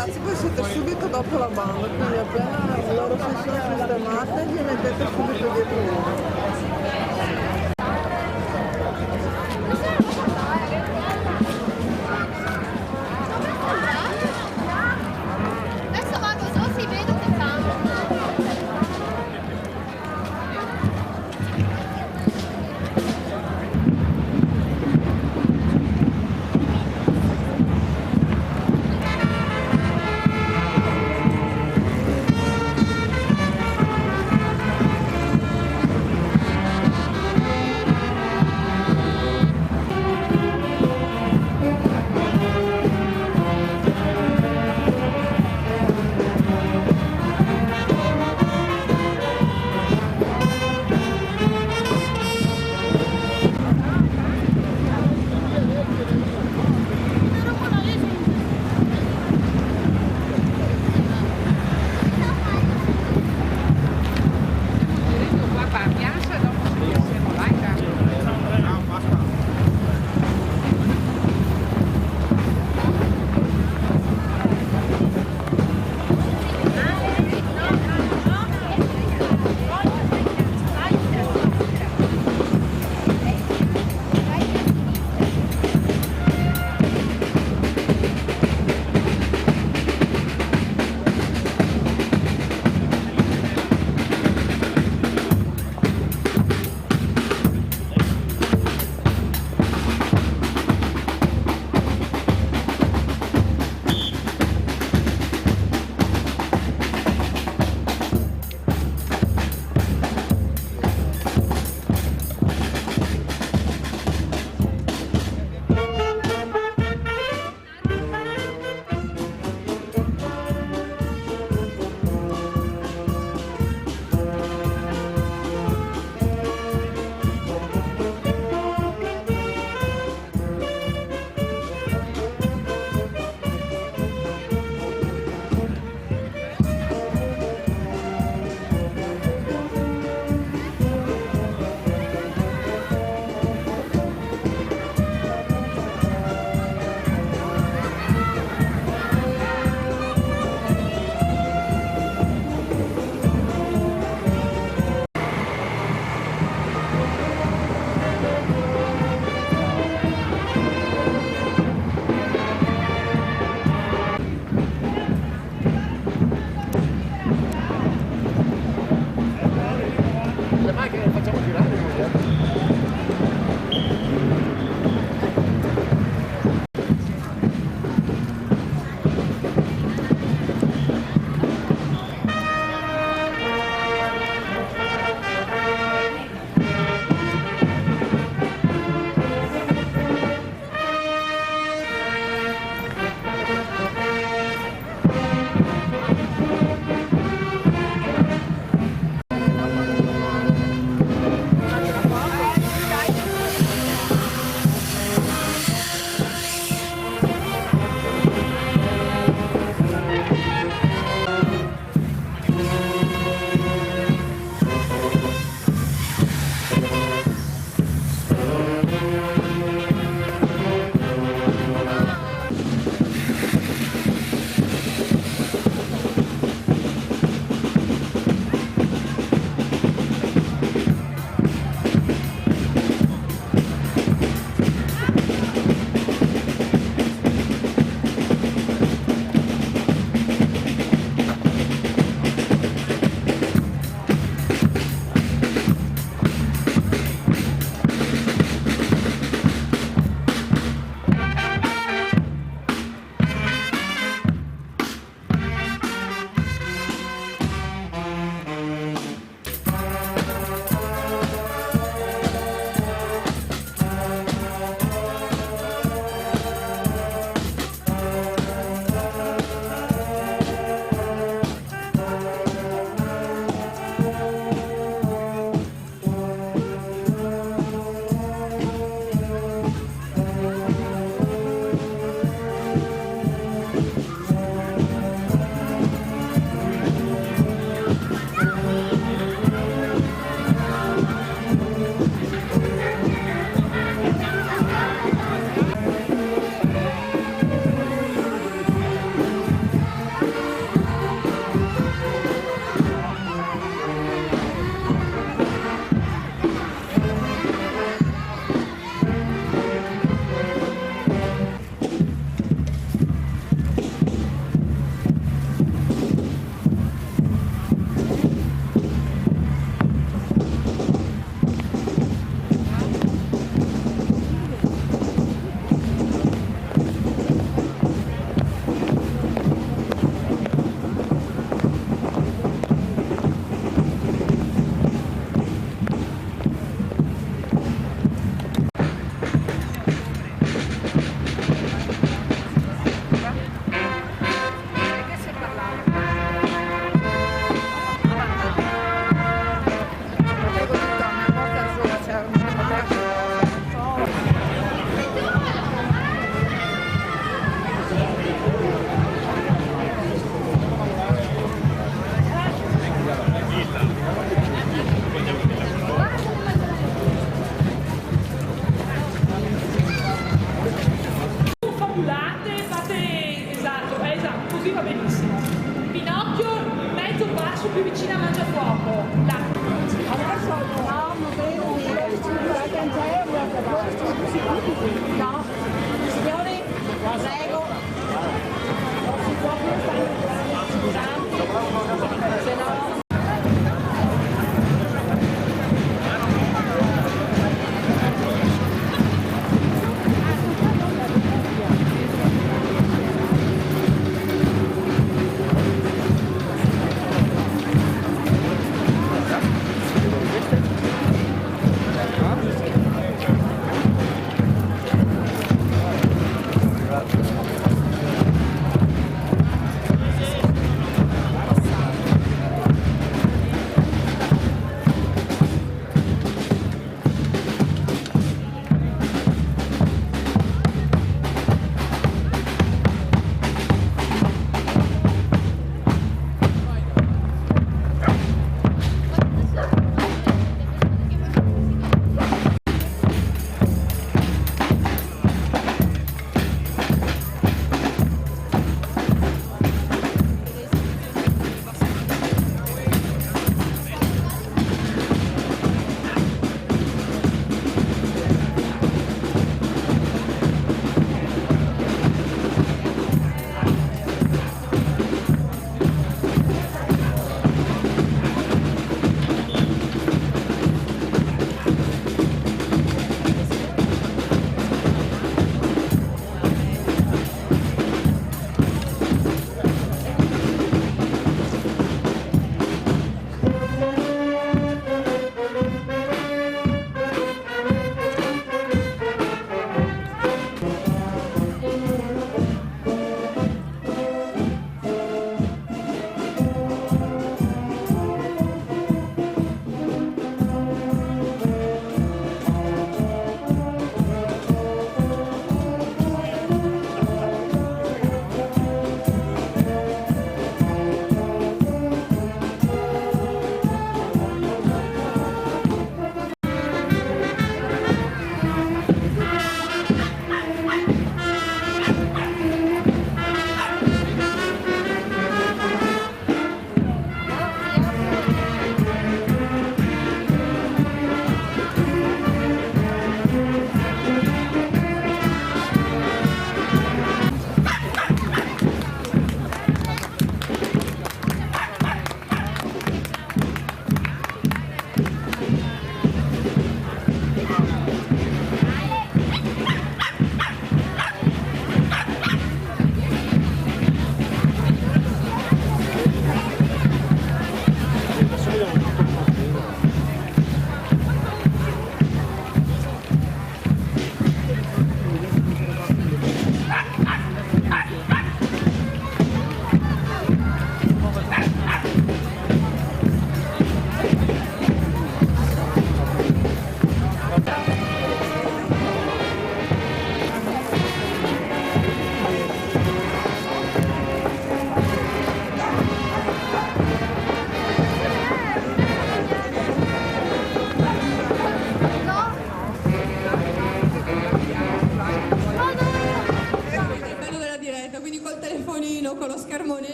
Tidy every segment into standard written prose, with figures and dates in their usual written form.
ragazzi, voi siete subito dopo la banda, quindi appena loro si sono sistemate gli mettete subito dietro uno. Adesso vado giù, si vede che fanno. più vicina a Mangiafuoco. Là. No, ma credo di la cancelleria. No, signori, prego. Non si può più stare se no.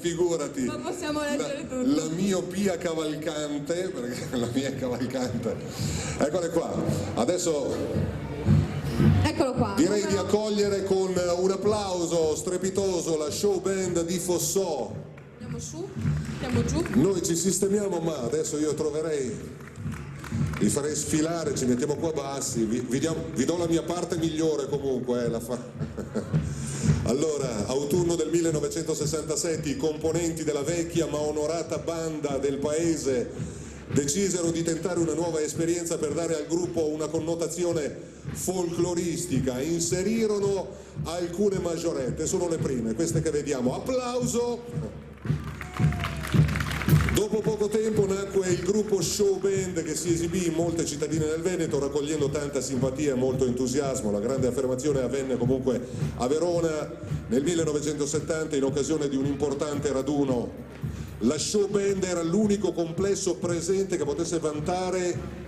Figurati, non possiamo leggere tutto. La miopia cavalcante, perché la mia è cavalcante. Eccole qua. Adesso Eccolo qua. direi di accogliere con un applauso strepitoso la show band di Fossò. Andiamo su, andiamo giù. Noi ci sistemiamo, ma adesso io troverei, li farei sfilare, ci mettiamo qua bassi, vi do la mia parte migliore comunque, Allora, autunno del 1967, i componenti della vecchia ma onorata banda del paese decisero di tentare una nuova esperienza per dare al gruppo una connotazione folcloristica. Inserirono alcune maggiorette, sono le prime, queste che vediamo. Applauso! Dopo poco tempo nacque il gruppo Show Band, che si esibì in molte cittadine del Veneto raccogliendo tanta simpatia e molto entusiasmo. La grande affermazione avvenne comunque a Verona nel 1970 in occasione di un importante raduno. La Show Band era l'unico complesso presente che potesse vantare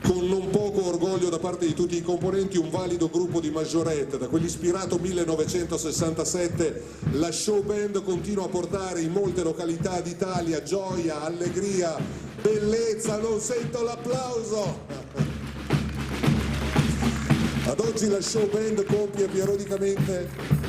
con non poco orgoglio da parte di tutti i componenti, un valido gruppo di majorette. Da quell'ispirato 1967 la show band continua a portare in molte località d'Italia gioia, allegria, bellezza. Non sento l'applauso. Ad oggi la show band compie periodicamente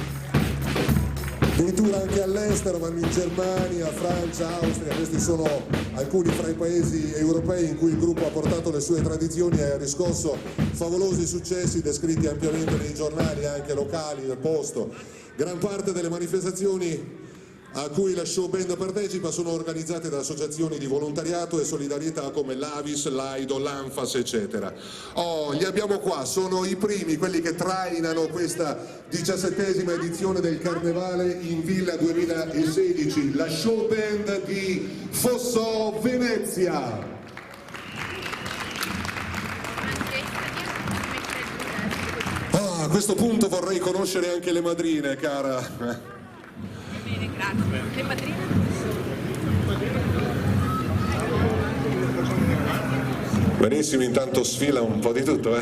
dei tour anche all'estero, vanno in Germania, Francia, Austria. Questi sono alcuni fra i paesi europei in cui il gruppo ha portato le sue tradizioni e ha riscosso favolosi successi descritti ampiamente nei giornali anche locali del posto. Gran parte delle manifestazioni a cui la show band partecipa sono organizzate da associazioni di volontariato e solidarietà come l'Avis, l'Aido, l'Anfas, eccetera. Oh, li abbiamo qua, sono i primi, quelli che trainano questa 17ª edizione del Carnevale in Villa 2016, la show band di Fosso Venezia. A questo punto vorrei conoscere anche le madrine, cara. Bene, grazie. Le madrine? Benissimo, intanto sfila un po' di tutto,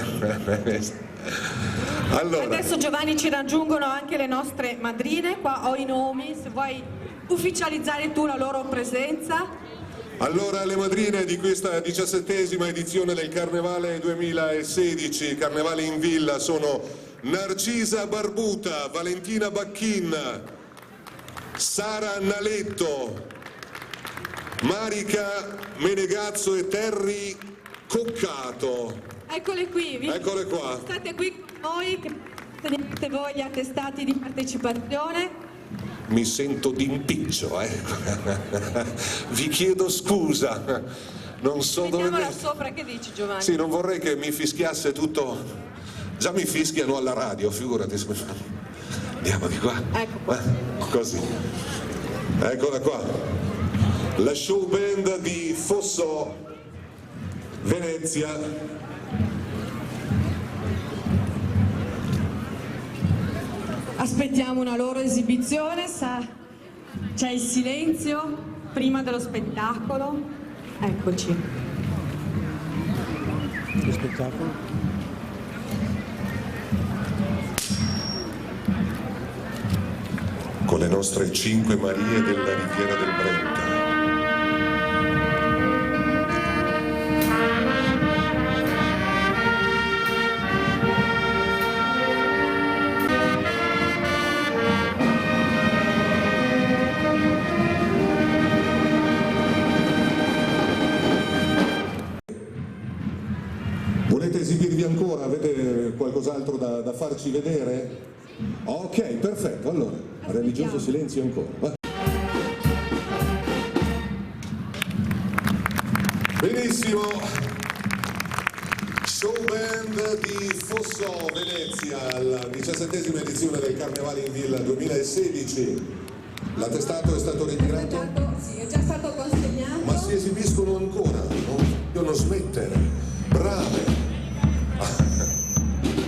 Allora. Adesso Giovanni ci raggiungono anche le nostre madrine, qua ho i nomi, se vuoi ufficializzare tu la loro presenza. Allora, le madrine di questa 17ª edizione del Carnevale 2016, Carnevale in Villa, sono Narcisa Barbuta, Valentina Bacchin, Sara Naletto, Marica Menegazzo e Terry Coccato. Eccole qui, Eccole qua. state qui con noi, che tenete voi gli attestati di partecipazione. Mi sento d'impiccio, Vi chiedo scusa, non so dove... Mettiamola sopra, che dici Giovanni? Sì, non vorrei che mi fischiasse tutto... Già mi fischiano alla radio, figurati. Andiamo di qua. Ecco qua. Così. Eccola qua. La show band di Fosso Venezia. Aspettiamo una loro esibizione, c'è il silenzio prima dello spettacolo. Eccoci. Lo spettacolo? Con le nostre 5 Marie della Riviera del Brenta. Volete esibirvi ancora? Avete qualcos'altro da farci vedere? Ok, perfetto, allora, religioso silenzio ancora. Va. Benissimo, show band di Fosso Venezia, la 17ª edizione del Carnevale in Villa 2016. L'attestato è stato ritirato? Sì, è già stato consegnato. Ma si esibiscono ancora, non smettere, brave.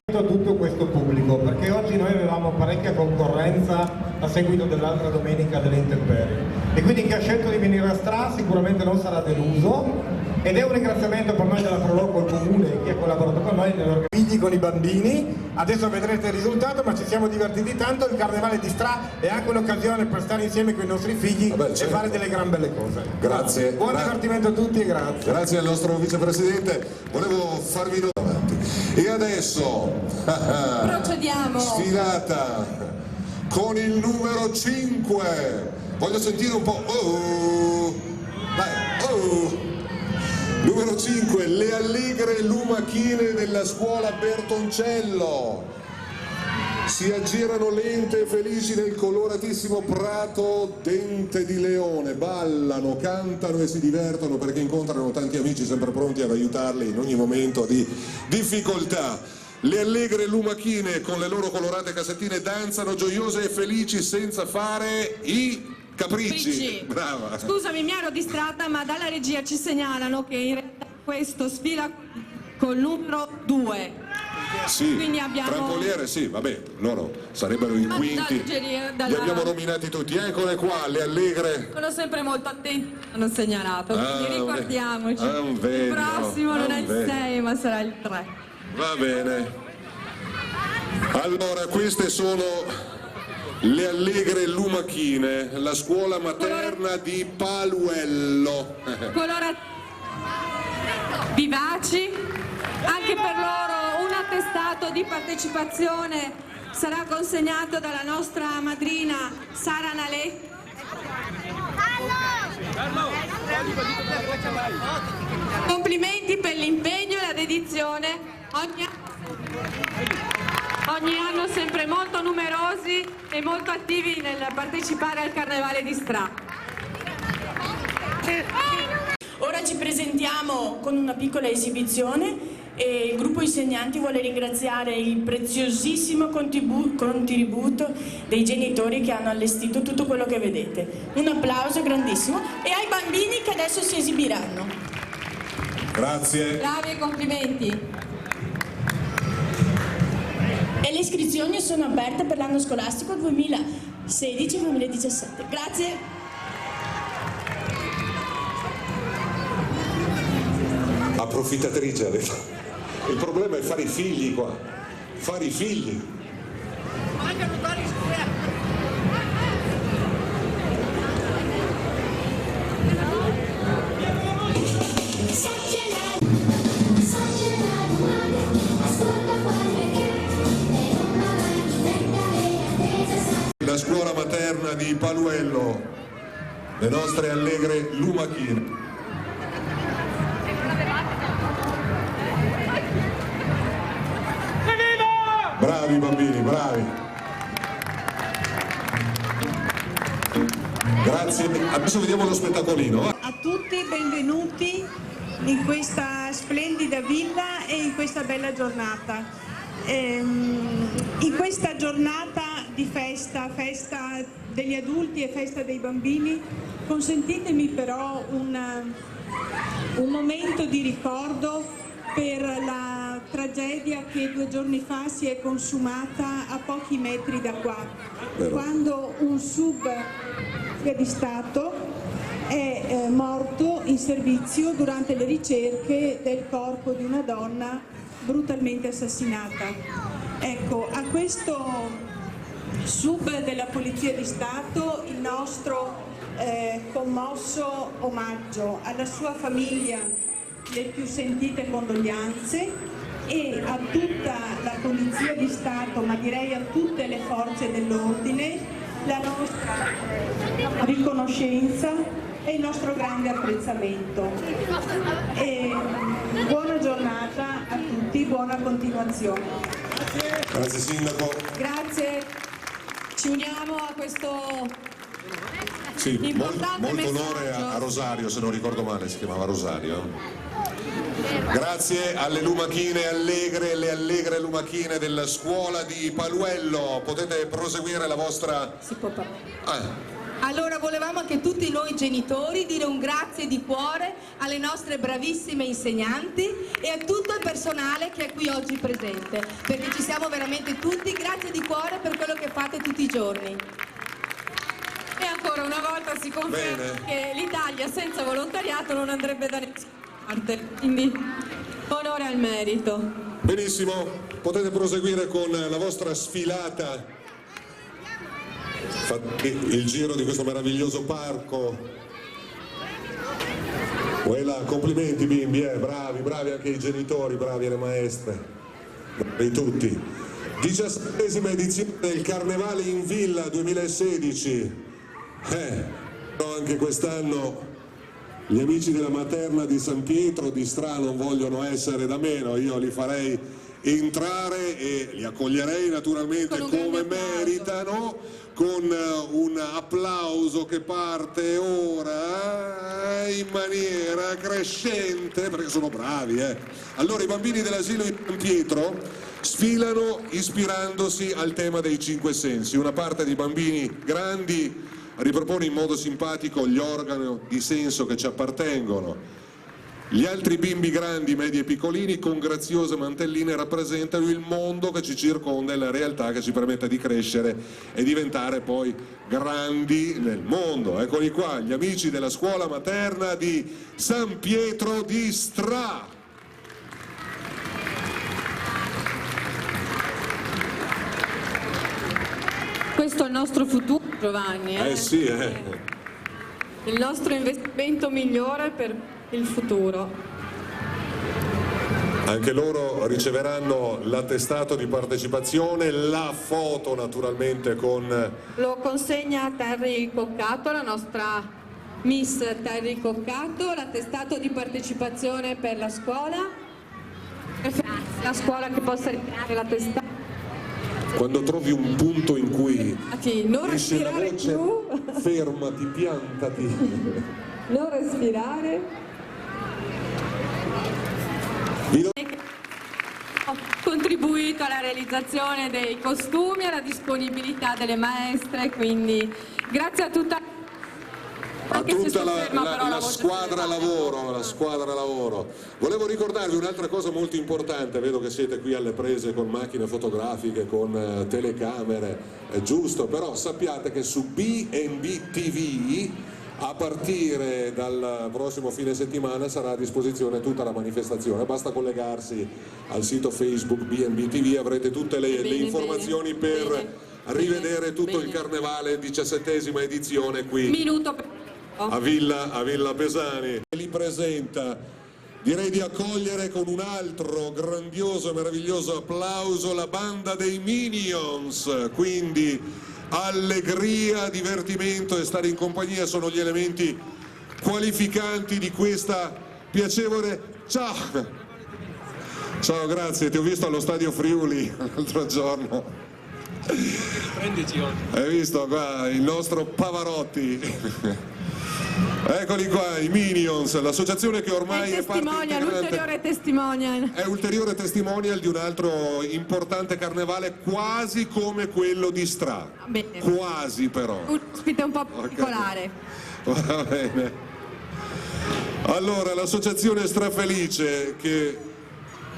A tutto questo pubblico, perché oggi noi avevamo parecchia concorrenza a seguito dell'altra domenica delle intemperie e quindi chi ha scelto di venire a Stra sicuramente non sarà deluso, ed è un ringraziamento per noi della Proloco, il comune e chi ha collaborato con noi figli con i bambini. Adesso vedrete il risultato, ma ci siamo divertiti tanto. Il Carnevale di Stra è anche un'occasione per stare insieme con i nostri figli e fare delle gran belle cose. Grazie. Buon divertimento a tutti e grazie. Grazie al nostro vicepresidente. Volevo farvi notare avanti. E adesso Procediamo. sfilata con il numero 5. Voglio sentire un po'. Oh, vai, oh. Numero 5, le allegre lumachine della scuola Bertoncello. Si aggirano lente e felici nel coloratissimo prato Dente di Leone, ballano, cantano e si divertono perché incontrano tanti amici sempre pronti ad aiutarli in ogni momento di difficoltà. Le allegre lumachine con le loro colorate cassettine danzano gioiose e felici senza fare i capricci. Brava. Scusami, mi ero distratta, ma dalla regia ci segnalano che in realtà questo sfila col numero 2. Sì, quindi abbiamo... trampoliere sì, vabbè, loro sarebbero i quinti. Li abbiamo nominati tutti, eccole qua, le allegre. Sono sempre molto attenti, hanno segnalato, quindi ricordiamoci. Il prossimo non è il 6 ma sarà il 3. Va bene. Allora, queste sono le allegre lumachine, la scuola materna di Paluello. Vivaci, anche per loro un attestato di partecipazione sarà consegnato dalla nostra madrina Sara Naletti. Complimenti per l'impegno e la dedizione, ogni anno sempre molto numerosi e molto attivi nel partecipare al Carnevale di Stra. Ora ci presentiamo con una piccola esibizione e il gruppo insegnanti vuole ringraziare il preziosissimo contributo dei genitori che hanno allestito tutto quello che vedete. Un applauso grandissimo e ai bambini che adesso si esibiranno. Grazie. Bravi e complimenti. E le iscrizioni sono aperte per l'anno scolastico 2016-2017. Grazie. Approfittatrice ha detto. Il problema è fare i figli qua, fare i figli. La scuola materna di Paluello, le nostre allegre lumachine. Bravi bambini, bravi. Grazie. Adesso vediamo lo spettacolino. A tutti benvenuti in questa splendida villa e in questa bella giornata. In questa giornata di festa degli adulti e festa dei bambini, consentitemi però un momento di ricordo per la tragedia che 2 giorni fa si è consumata a pochi metri da qua, quando un sub di Stato è morto in servizio durante le ricerche del corpo di una donna brutalmente assassinata. Ecco, a questo sub della Polizia di Stato il nostro commosso omaggio, alla sua famiglia le più sentite condoglianze e a tutta la Polizia di Stato, ma direi a tutte le forze dell'ordine, la nostra riconoscenza e il nostro grande apprezzamento. E buona giornata a tutti, buona continuazione. Grazie Sindaco. Grazie, ci uniamo a questo sì, importante molto messaggio. onore a Rosario, se non ricordo male si chiamava Rosario. Grazie alle lumachine allegre, le allegre lumachine della scuola di Paluello. Potete proseguire la vostra... Si può parlare. Allora volevamo anche tutti noi genitori dire un grazie di cuore alle nostre bravissime insegnanti e a tutto il personale che è qui oggi presente, perché ci siamo veramente tutti, grazie di cuore per quello che fate tutti i giorni. E ancora una volta si conferma che l'Italia senza volontariato non andrebbe da nessuna parte, quindi onore al merito. Benissimo, potete proseguire con la vostra sfilata. Fate il giro di questo meraviglioso parco. Complimenti bimbi, bravi anche i genitori, bravi le maestre, bravi tutti. 17ª edizione del Carnevale in Villa 2016. Anche quest'anno gli amici della materna di San Pietro di Stra non vogliono essere da meno, io li farei entrare e li accoglierei naturalmente come meritano, con un applauso che parte ora in maniera crescente, perché sono bravi. Allora i bambini dell'asilo di San Pietro sfilano ispirandosi al tema dei 5 sensi. Una parte dei bambini grandi ripropone in modo simpatico gli organi di senso che ci appartengono. Gli altri bimbi grandi, medi e piccolini con graziose mantelline rappresentano il mondo che ci circonda e la realtà che ci permette di crescere e diventare poi grandi nel mondo. Eccoli qua, gli amici della scuola materna di San Pietro di Stra. Questo è il nostro futuro, Giovanni. Sì, Il nostro investimento migliore per il futuro. Anche loro riceveranno l'attestato di partecipazione, la foto naturalmente con... Lo consegna a Terry Coccato, la nostra Miss Terry Coccato, l'attestato di partecipazione per la scuola. La scuola che possa ritirare l'attestato. Quando trovi un punto in cui Non esce la respirare voce, più. fermati, piantati. Non respirare. Ho contribuito alla realizzazione dei costumi, alla disponibilità delle maestre, quindi grazie a tutta la squadra lavoro. Volevo ricordarvi un'altra cosa molto importante, vedo che siete qui alle prese con macchine fotografiche, con telecamere, è giusto, però sappiate che su B&B TV a partire dal prossimo fine settimana sarà a disposizione tutta la manifestazione, basta collegarsi al sito Facebook B&B TV, avrete tutte le informazioni per rivedere tutto il carnevale, 17ª edizione qui a Villa Pesani. Li presenta, direi di accogliere con un altro grandioso e meraviglioso applauso la banda dei Minions, quindi allegria, divertimento e stare in compagnia sono gli elementi qualificanti di questa piacevole... Ciao, grazie, ti ho visto allo Stadio Friuli l'altro giorno. Hai visto qua il nostro Pavarotti? Eccoli qua, i Minions, l'associazione che ormai è parte integrante. È ulteriore testimonial di un altro importante carnevale, quasi come quello di Stra. Bene. Quasi però. Un ospite un po' particolare. Va bene. Allora, l'associazione Strafelice, che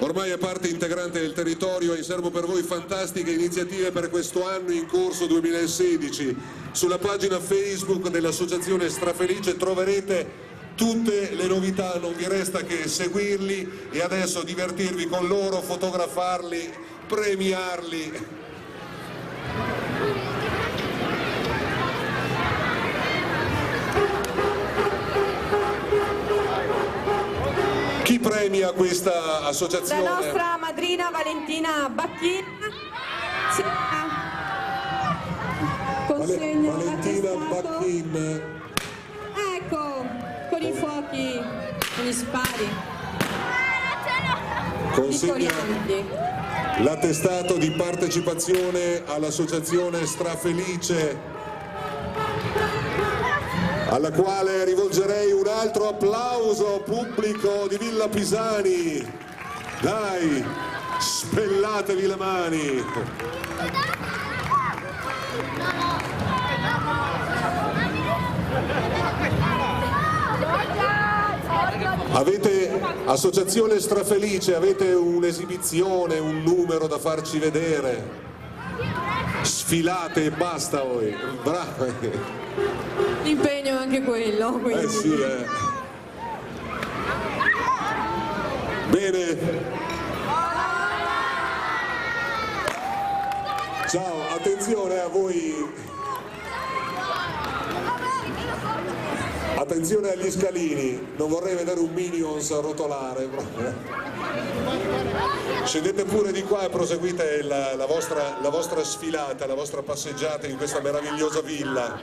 ormai è parte integrante del territorio, ha in serbo per voi fantastiche iniziative per questo anno in corso 2016. Sulla pagina Facebook dell'associazione Strafelice troverete tutte le novità, non vi resta che seguirli e adesso divertirvi con loro, fotografarli, premiarli. Chi premia questa associazione? La nostra madrina Valentina Bacchin. Consegna Valentina Bacchin. Ecco, con i fuochi, con gli spari. Consegna l'attestato di partecipazione all'associazione Strafelice, alla quale rivolgerei un altro applauso pubblico di Villa Pisani. Dai, spellatevi le mani. Avete, associazione Strafelice, avete un'esibizione, un numero da farci vedere? Sfilate e basta voi, bravi. L'impegno è anche quello, quindi. Sì, Bene. Ciao, attenzione a voi. Attenzione agli scalini, non vorrei vedere un Minions rotolare. Scendete pure di qua e proseguite la vostra sfilata, la vostra passeggiata in questa meravigliosa villa.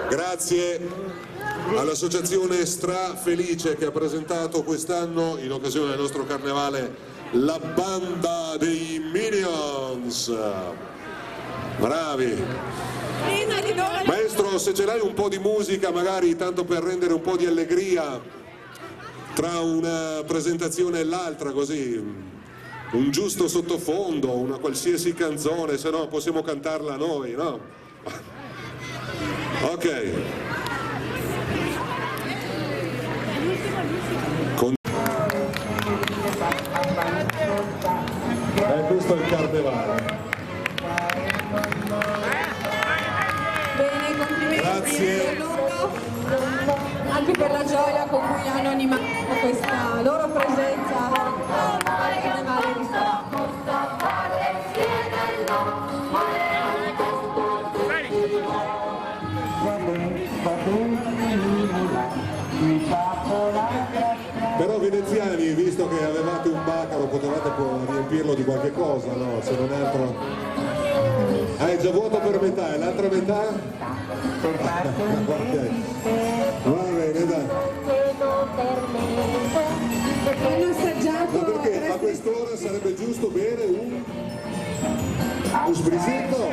Grazie all'associazione Strafelice che ha presentato quest'anno, in occasione del nostro carnevale, la banda dei Minions. Bravi! Maestro, se ce l'hai un po' di musica, magari tanto per rendere un po' di allegria tra una presentazione e l'altra, così un giusto sottofondo, una qualsiasi canzone, se no possiamo cantarla noi, no? Ok. anonimato questa loro presenza al Carnevale di Stato. Però veneziani, visto che avevate un bacaro, potevate riempirlo di qualche cosa, no? Se non altro... Ah, è già vuoto per metà, e l'altra metà? Ok. Va bene, dai. Hanno assaggiato. Ma perché a quest'ora sarebbe giusto bere un sbrisetto?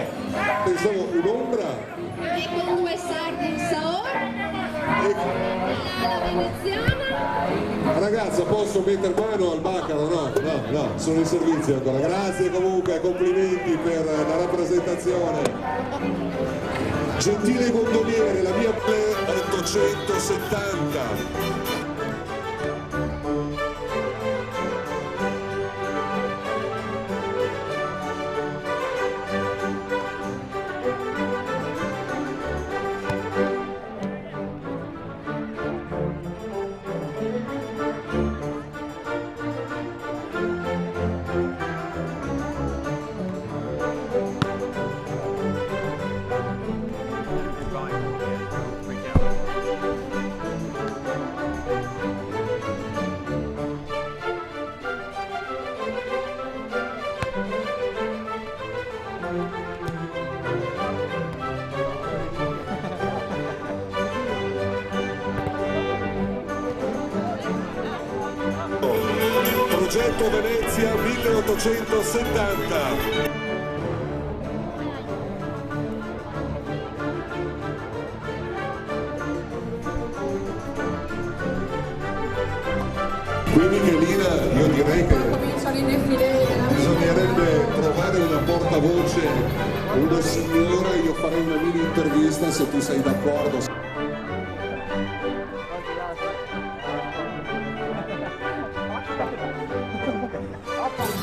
Pensavo un'ombra. E con 2 sardi in saor, la veneziana. Ragazza, posso mettere mano al bacaro? No, sono in servizio ancora. Grazie comunque, complimenti per la rappresentazione. Gentile gondoliere, la mia 870. Progetto Venezia 1870. Quindi Chelina, io direi che bisognerebbe trovare una portavoce, una signora, io farei una mini intervista se tu sei d'accordo.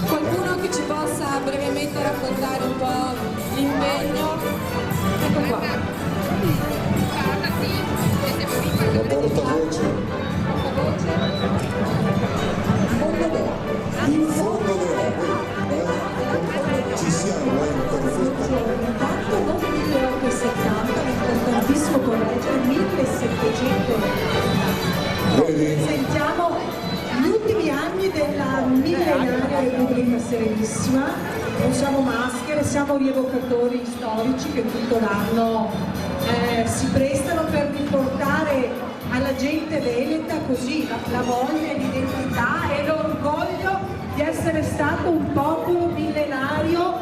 Qualcuno che ci possa brevemente raccontare un po' l'impegno? Ecco qua. La portavoce. In fondo ci siamo, perfetto. Intanto non 1870, l'importantissimo correggio è 1790. Sentiamo gli ultimi anni della millenaria Repubblica Serenissima. Non siamo maschere, siamo rievocatori storici che tutto l'anno si prestano per riportare alla gente veneta così la voglia, l'identità e l'orgoglio di essere stato un popolo millenario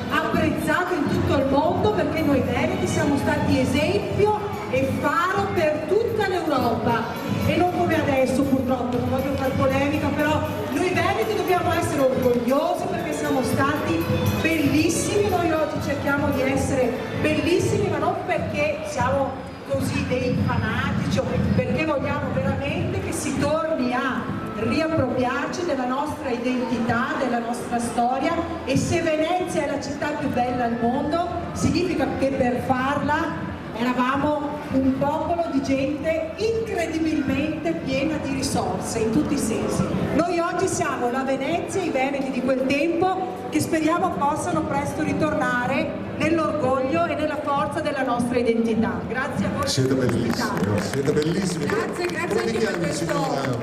apprezzato in tutto il mondo, perché noi veneti siamo stati esempio e faro per tutta l'Europa, e non come adesso purtroppo, non voglio fare polemica, però noi veneti dobbiamo essere orgogliosi perché siamo stati bellissimi. Noi oggi cerchiamo di essere bellissimi, ma non perché siamo così dei fanatici, perché vogliamo veramente che si torni a riappropriarci della nostra identità, della nostra storia, e se Venezia è la città più bella al mondo significa che per farla eravamo un popolo di gente incredibilmente piena di risorse in tutti i sensi. Noi oggi siamo la Venezia, i veneti di quel tempo, che speriamo possano presto ritornare nell'orgoglio e nella forza della nostra identità. Grazie a voi. Siete bellissimi, siete bellissimi. Grazie anche per questo.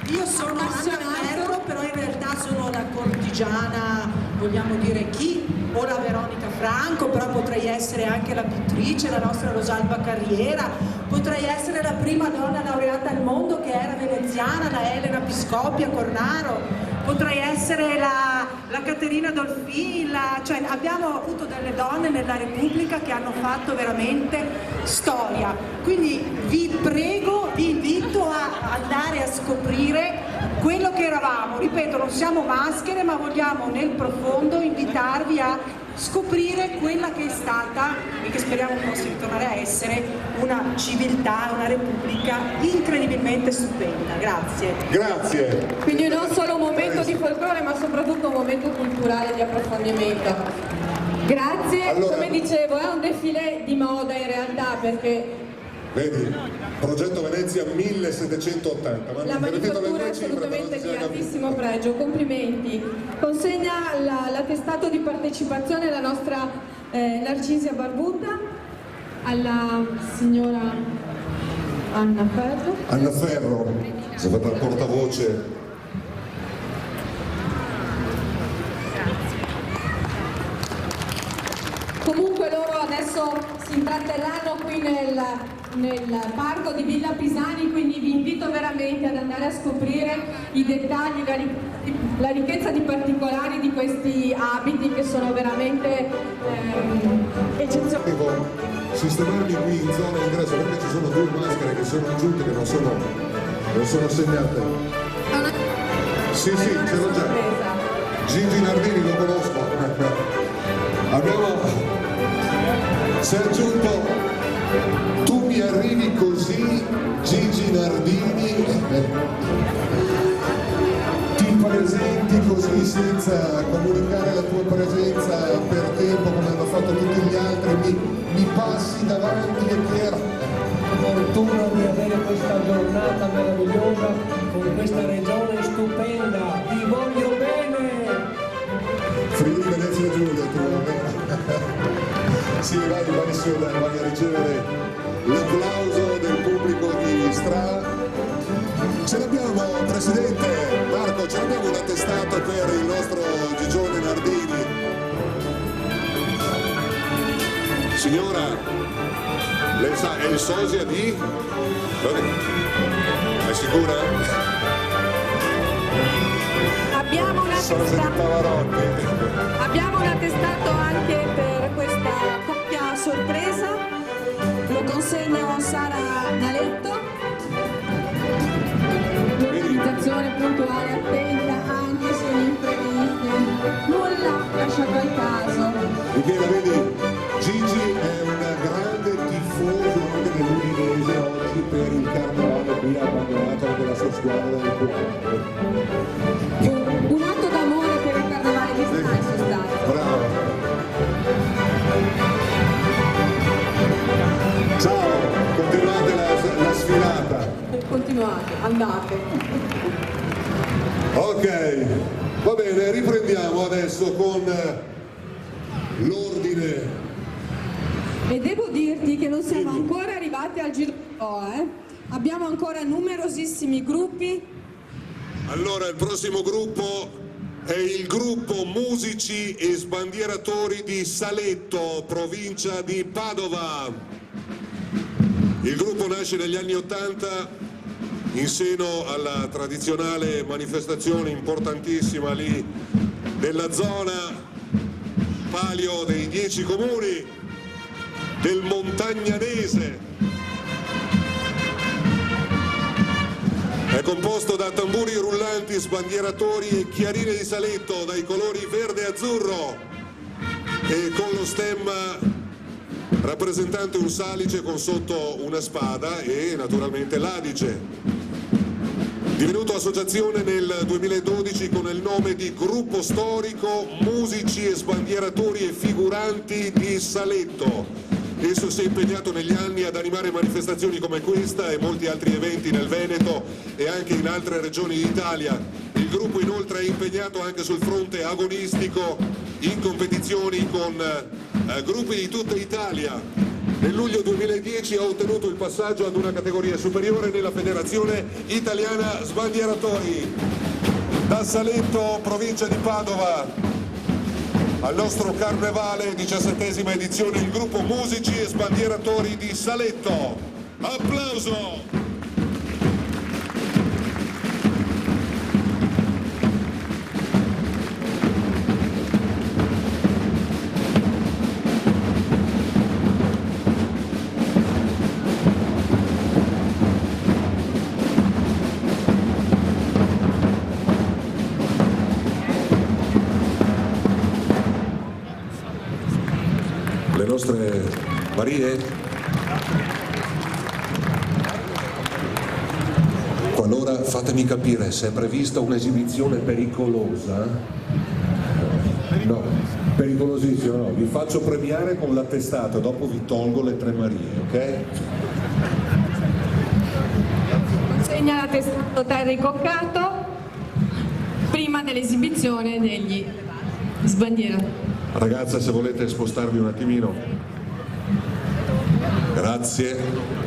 Io sono Anna Ferro, però in realtà sono la cortigiana, vogliamo dire chi? O la Veronica Franco, però potrei essere anche la pittrice, la nostra Rosalba Carriera, potrei essere la prima donna laureata al mondo che era veneziana, la Elena Piscopi a Cornaro, potrei essere la Caterina Dolfi, cioè abbiamo avuto delle donne nella Repubblica che hanno fatto veramente storia. Quindi vi prego, vi invito a andare a scoprire quello che eravamo. Ripeto, non siamo maschere, ma vogliamo nel profondo invitarvi a scoprire quella che è stata e che speriamo possa ritornare a essere una civiltà, una repubblica incredibilmente stupenda. Grazie. Grazie. Quindi non solo un momento di folklore, ma soprattutto un momento culturale di approfondimento. Grazie, allora, come dicevo è un defilé di moda in realtà, perché vedi, Progetto Venezia Venezia 1780. La manifattura è assolutamente di altissimo pregio, complimenti. Consegna l'attestato di partecipazione alla nostra Narcisia Barbuta, alla signora Anna Ferro. Anna Ferro, si è fatta il portavoce. Comunque loro adesso si intratterranno qui nel parco di Villa Pisani, quindi vi invito veramente ad andare a scoprire i dettagli, la ricchezza di particolari di questi abiti che sono veramente eccezionali. Devo sistemarmi qui in zona ingresso perché ci sono 2 maschere che sono aggiunte che non sono segnate. Sì, ce l'ho già. Gigi Nardini lo conosco. Si è aggiunto tu mi arrivi così, Gigi Nardini, ti presenti così senza comunicare la tua presenza per tempo come hanno fatto tutti gli altri, mi passi davanti e chi era? Fortuna di avere questa giornata meravigliosa con questa regione stupenda, vi voglio bene! Friuli Venezia Giulia, sì, vai su, vai a ricevere l'applauso del pubblico di Stra. Ce l'abbiamo, Presidente Marco, ce l'abbiamo un attestato per il nostro Gigione Nardini. Signora, lei sa, è il sosia di? È sicura? Abbiamo un attestato anche per questa coppia sorpresa, lo consegno a Sara Naletto, l'organizzazione puntuale, attenta anche se imprevisti, nulla lasciato al caso. Michela, vedi, Gigi è un grande tifoso anche dell'Udinese oggi per il carnevale, qui ha abbandonato anche la sua squadra del cuore. Un atto d'amore per il carnevale di Stra in sostanza. Bravo. Ciao, continuate la sfilata. Continuate, andate. Ok, va bene, riprendiamo adesso con l'ordine. E devo dirti che non siamo ancora arrivati al giro di boa, Abbiamo ancora numerosissimi gruppi. Allora, il prossimo gruppo è il gruppo Musici e Sbandieratori di Saletto, provincia di Padova. Il gruppo nasce negli anni '80 in seno alla tradizionale manifestazione importantissima lì della zona, palio dei 10 comuni del Montagnanese. È composto da tamburi rullanti, sbandieratori e chiarine di Saletto dai colori verde e azzurro e con lo stemma rappresentante un salice con sotto una spada e naturalmente l'Adige. Divenuto associazione nel 2012 con il nome di Gruppo Storico Musici e Sbandieratori e Figuranti di Saletto. Esso si è impegnato negli anni ad animare manifestazioni come questa e molti altri eventi nel Veneto e anche in altre regioni d'Italia. Il gruppo inoltre è impegnato anche sul fronte agonistico in competizioni con gruppi di tutta Italia. Nel luglio 2010 ha ottenuto il passaggio ad una categoria superiore nella Federazione Italiana Sbandieratori. Da Saletto, provincia di Padova, al nostro carnevale, 17ª edizione, il gruppo Musici e Sbandieratori di Saletto. Applauso! Le nostre Marie, qualora, fatemi capire, se è prevista un'esibizione pericolosa, no, pericolosissima, no, vi faccio premiare con l'attestato, dopo vi tolgo le 3 Marie, ok? testato Terry Coccato prima dell'esibizione degli sbandieratori. Ragazze, se volete spostarvi un attimino. Grazie.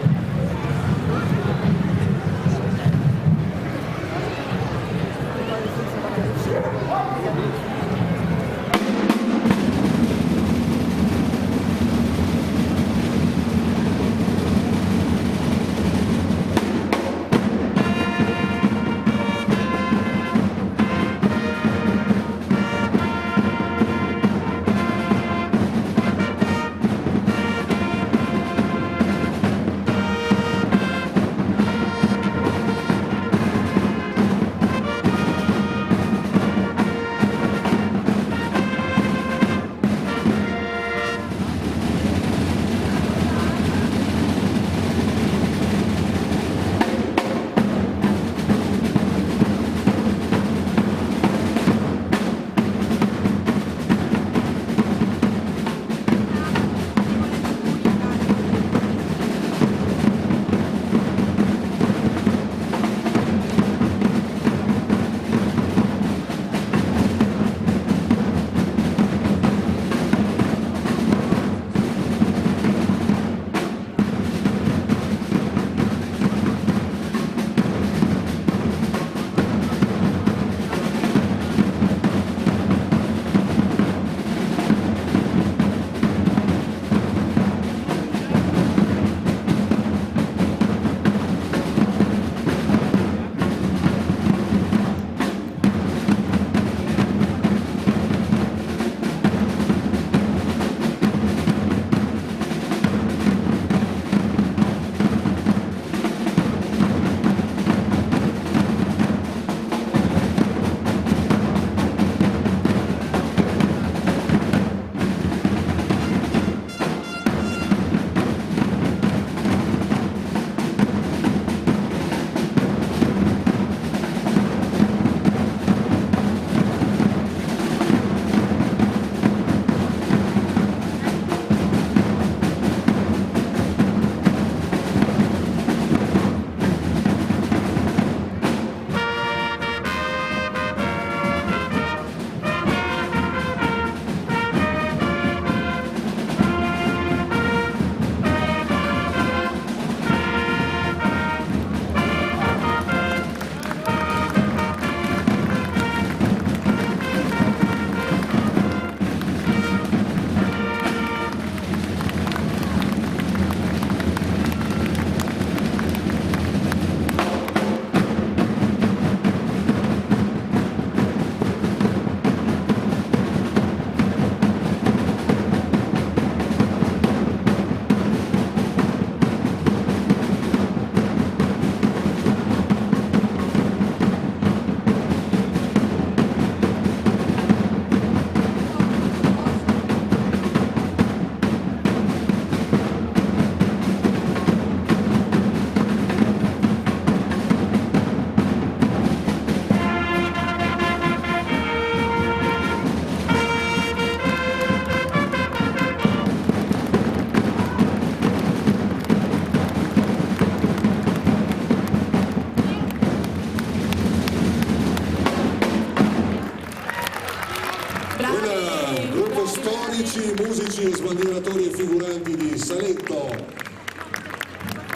Storici, musici e sbandieratori e figuranti di Saletto,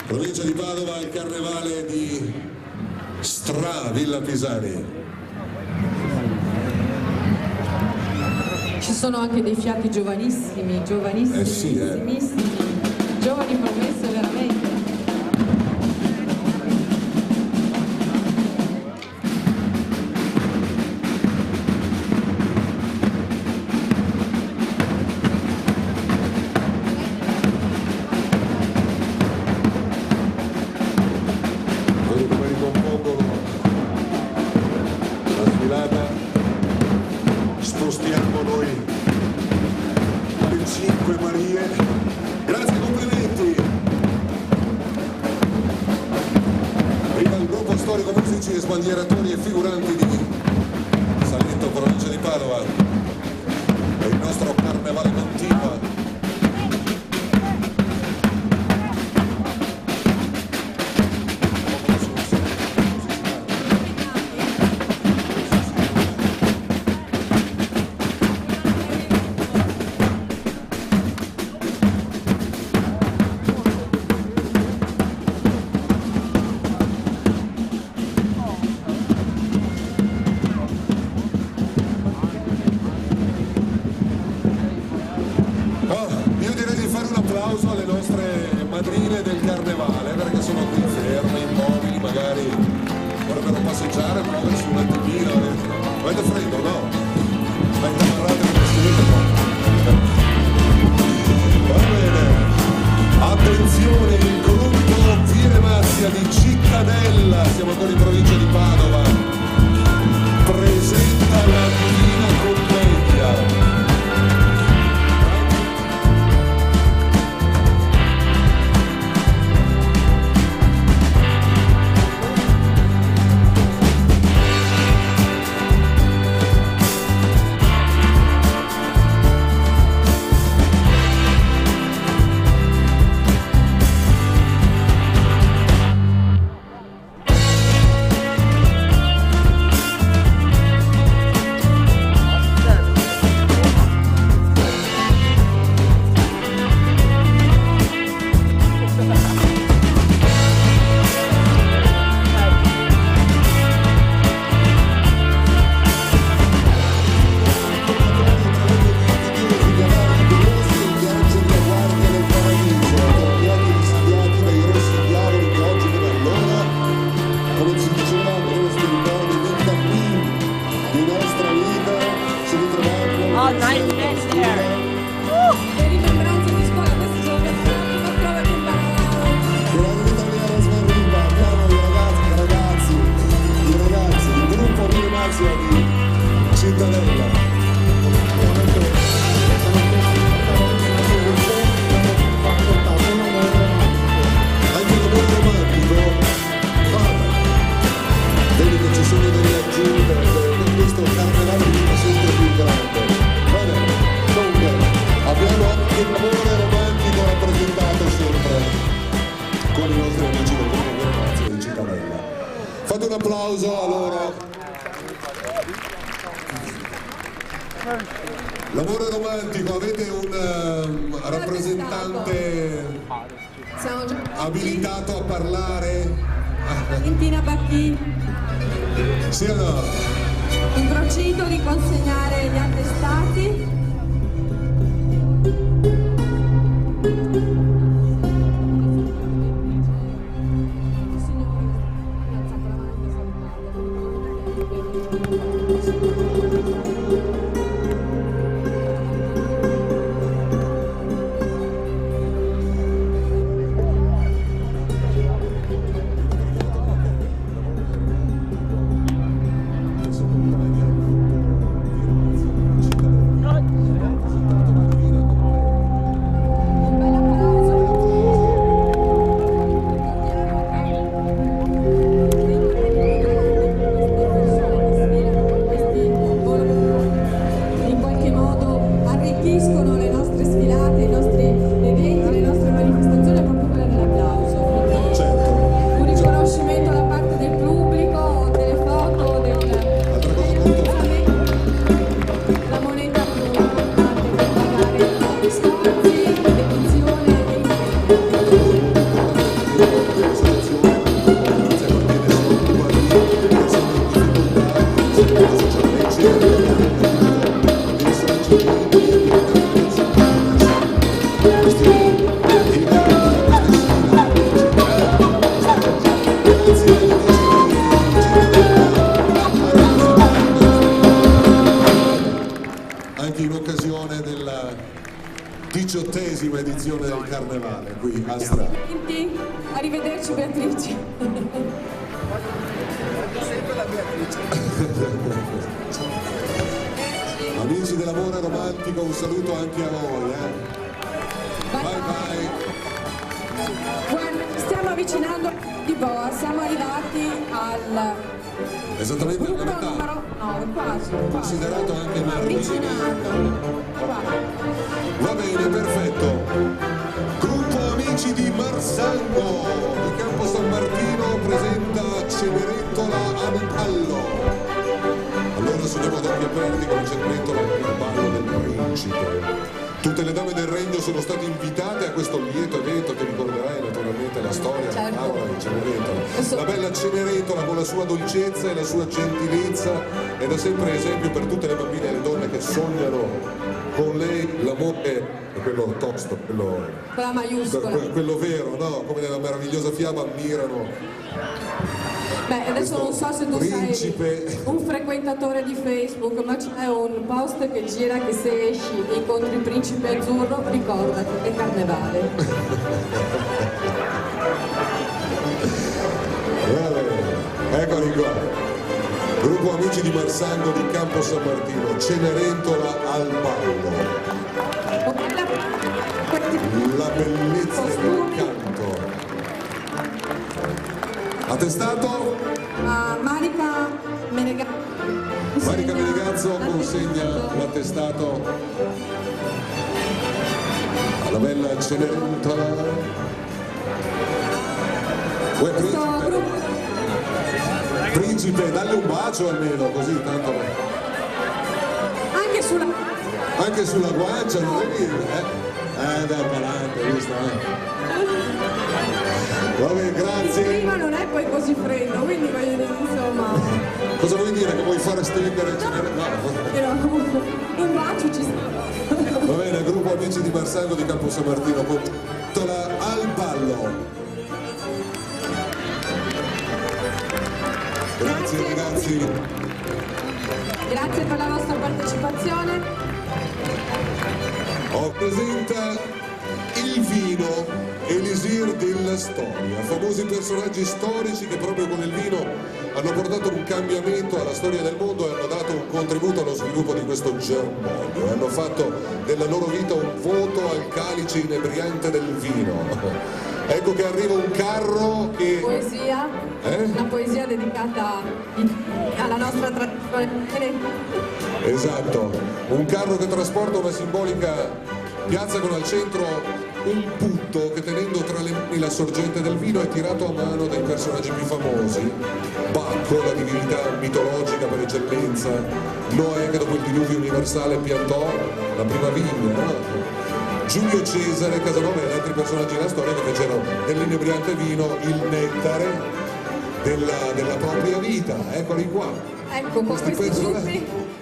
provincia di Padova, al carnevale di Villa Pisani. Ci sono anche dei fiati giovanissimi, giovanissimissimi, giovani promesse veramente. Spostiamo noi le 5 Marie. Grazie, complimenti. Prima il gruppo storico musici e sbandieratori e figuranti di Saletto, provincia di Padova, e il nostro carnevale continua. Cittadella, siamo ancora in provincia di Padova, presenta la Divina Commedia. Fate un applauso a loro. L'amore romantico, avete un rappresentante abilitato a parlare? Valentina Bacchini. Sì o no? In procinto di consegnare gli attestati. Anche in occasione della 18ª edizione del Carnevale qui a Stra. Arrivederci Beatrice. Amici dell'amore romantico, un saluto anche a voi. Bye bye. Guarda, stiamo avvicinando di Boa, siamo arrivati al Esattamente alla gruppo metà. numero 9, quasi. Considerato anche Avvicinato. Va bene, perfetto. Gruppo Amici di Marsango di Campo San Martino presenta Cenerentola a Metallo. Allora suoniamo ad occhi aperti con Cenerentola il ballo del principe. Tutte le dame del regno sono state invitate a questo lieto evento che ricorderai naturalmente la storia della tavola di Cenerentola. La bella Cenerentola con la sua dolcezza e la sua gentilezza è da sempre esempio per tutte le bambine e le donne che sognano con lei l'amore, quello tosto, quello con la maiuscola. Quello vero, no? Come nella meravigliosa fiaba ammirano. Beh, adesso non so se tu principe. sei un frequentatore di Facebook, ma c'è un post che gira che se esci e incontri il principe azzurro, ricordati, è carnevale. Vabbè. Eccoli qua. Gruppo Amici di Marsango di Campo San Martino, Cenerentola al ballo. La bellezza del canto. Attestato? Marica Menegazzo. Marica Menegazzo consegna l'attestato alla bella Cenerentola. Uè, Principe, dalle un bacio almeno, così tanto. Anche sulla guancia, non è vero? Dai, calante, visto? Vabbè, grazie. Prima non è poi così freddo, quindi voglio dire, insomma. Cosa vuoi dire? Che vuoi fare stendere? Un bacio ci sta. Va bene, gruppo Amici di Marsango di Campo San Martino con Tola al ballo. Grazie ragazzi. Grazie per la vostra partecipazione. Presenta il vino Elisir della storia, famosi personaggi storici che proprio con il vino hanno portato un cambiamento alla storia del mondo e hanno dato un contributo allo sviluppo di questo germoglio, hanno fatto della loro vita un voto al calice inebriante del vino. Ecco che arriva un carro che... Poesia, una poesia dedicata alla nostra tradizione. Esatto, un carro che trasporta una simbolica piazza con al centro un putto che tenendo tra le mani la sorgente del vino è tirato a mano dai personaggi più famosi. Bacco, la divinità mitologica per eccellenza, Noè che dopo il diluvio universale piantò la prima vigna, no? Giulio Cesare, Casanova e altri personaggi della storia che fecero dell'inebriante vino il nettare della propria vita. Eccoli qua. Ecco, con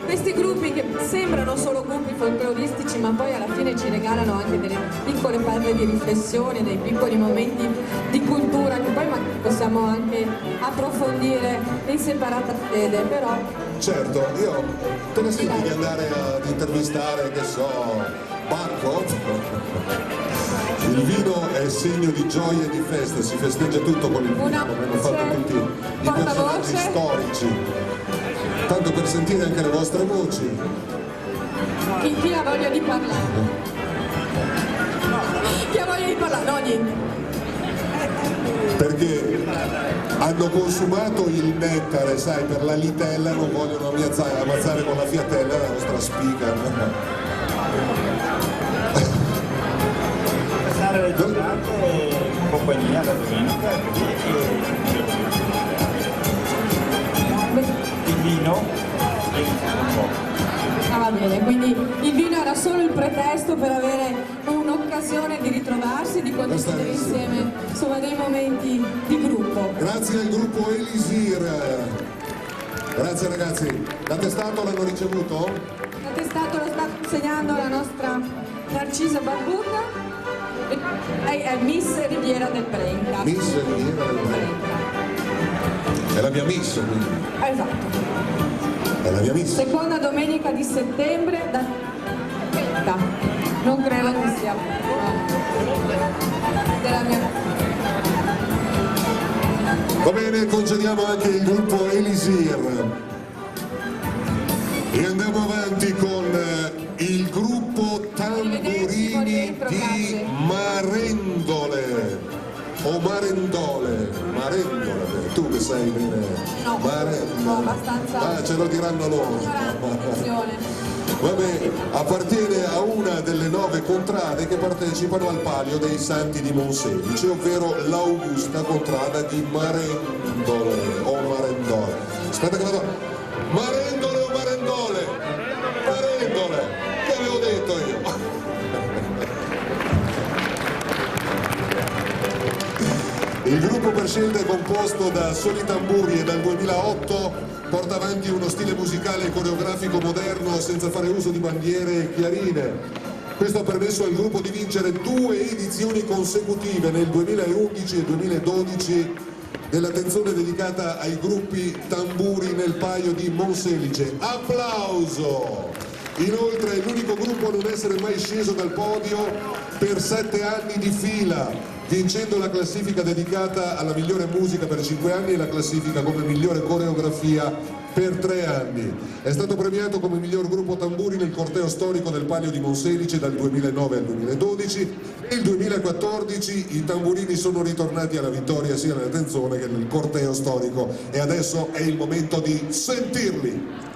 questi gruppi che sembrano solo gruppi folcloristici ma poi alla fine ci regalano anche delle piccole perle di riflessione, dei piccoli momenti di cultura che poi possiamo anche approfondire in separata sede, però... Certo, io te ne senti di andare ad intervistare, che so, Bacco? Il vino è segno di gioia e di festa, si festeggia tutto con il vino, come hanno fatto tutti i personaggi storici. Tanto per sentire anche le vostre voci. Chi ha voglia di parlare? Chi ha voglia di parlare? No, niente. Perché hanno consumato il nettare, sai, per la litella non vogliono ammazzare con la fiatella la nostra speaker. Passare le giornate in compagnia la domenica il vino e il campo. Va bene, quindi il vino era solo il pretesto per avere un'occasione di ritrovarsi, di condividere insieme insomma dei momenti di gruppo. Grazie al gruppo Elisir. Grazie ragazzi. L'attestato l'hanno ricevuto? L'attestato lo sta consegnando la nostra Narcisa Barbuta, lei è Miss Riviera del Brenta. Miss Riviera del Brenta. È la mia miss quindi. Esatto. È la mia miss. Seconda domenica di settembre da 30. Non credo che sia della mia. Va bene, concediamo anche il gruppo Elisir. E andiamo avanti con il gruppo Tamburini di Marendole. O Marendole, Marendole, tu che sai bene. No, no, abbastanza. Ce lo diranno loro. Vabbè, appartiene a una delle 9 contrade che partecipano al Palio dei Santi di Monselice, ovvero l'Augusta contrada di Marendole o Marendole. Aspetta che vado. Marendole o Marendole? Marendole, che avevo detto io? Il gruppo per scelta è composto da soli tamburi e dal 2008 porta avanti uno stile musicale e coreografico moderno senza fare uso di bandiere e chiarine. Questo ha permesso al gruppo di vincere 2 edizioni consecutive nel 2011 e 2012 dell'attenzione dedicata ai gruppi tamburi nel Paio di Monselice. Applauso! Inoltre è l'unico gruppo a non essere mai sceso dal podio per 7 anni di fila. vincendo la classifica dedicata alla migliore musica per 5 anni e la classifica come migliore coreografia per 3 anni. È stato premiato come miglior gruppo tamburi nel corteo storico del Palio di Monselice dal 2009 al 2012. Nel 2014 i tamburini sono ritornati alla vittoria sia nella canzone che nel corteo storico e adesso è il momento di sentirli.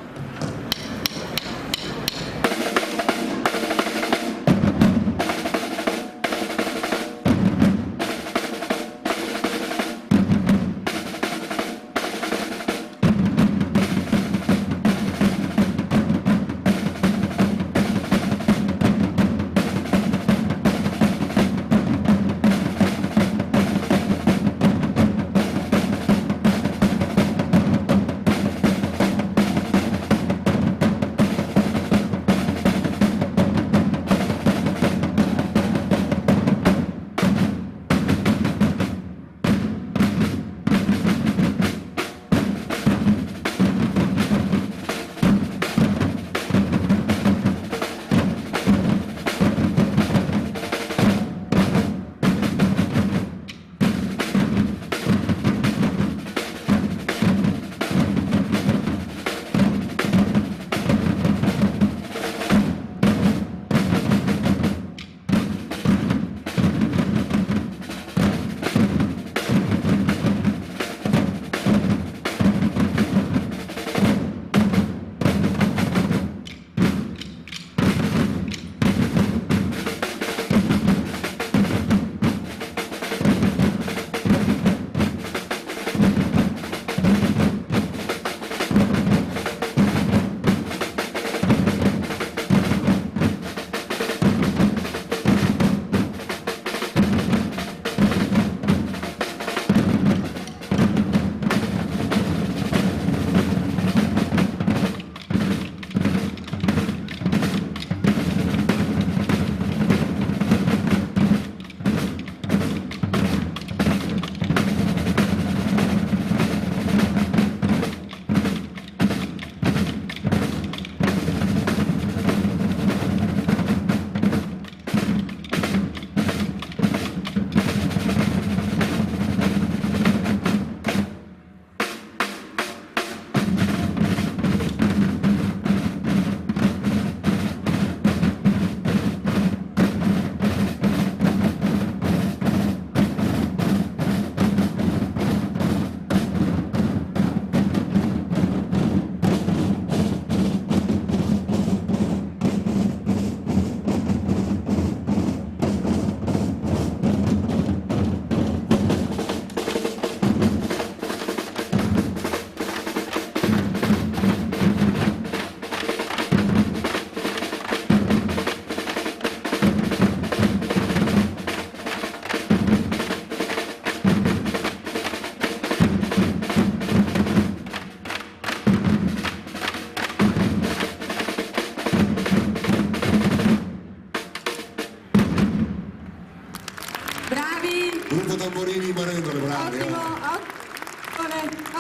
Gruppo Tamburini Marendole, bravi.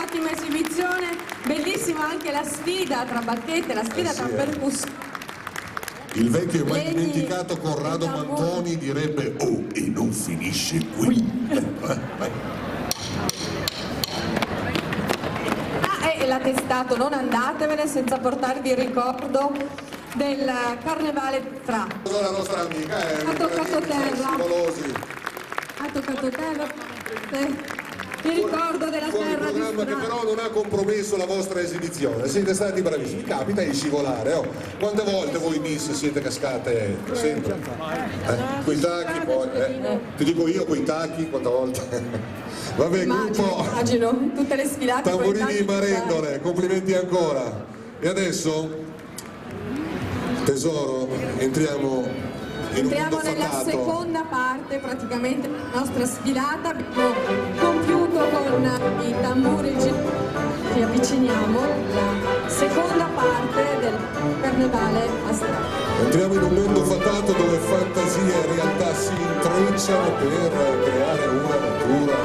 Ottima esibizione, bellissima anche la sfida tra bacchette, la sfida tra percussioni. Il vecchio e mai dimenticato Corrado Mantoni direbbe: oh, e non finisce qui. E l'attestato, non andatevene senza portarvi il ricordo del carnevale tra. La nostra amica ha toccato terra. Ha toccato terra. Il ricordo della terra di programma che però non ha compromesso la vostra esibizione, siete stati bravissimi, capita di scivolare, oh. Quante volte voi miss siete cascate? Sempre? Quei tacchi poi, ti dico io quei tacchi, quante volte? Vabbè, gruppo immagino, tutte le sfilate. Tamburini Marendole, complimenti ancora. E adesso, tesoro, entriamo nella seconda parte praticamente della nostra sfilata. Abbiamo compiuto con i tamburi, ci avviciniamo alla seconda parte del carnevale astratto. Entriamo in un mondo fatato dove fantasia e realtà si intrecciano per creare una natura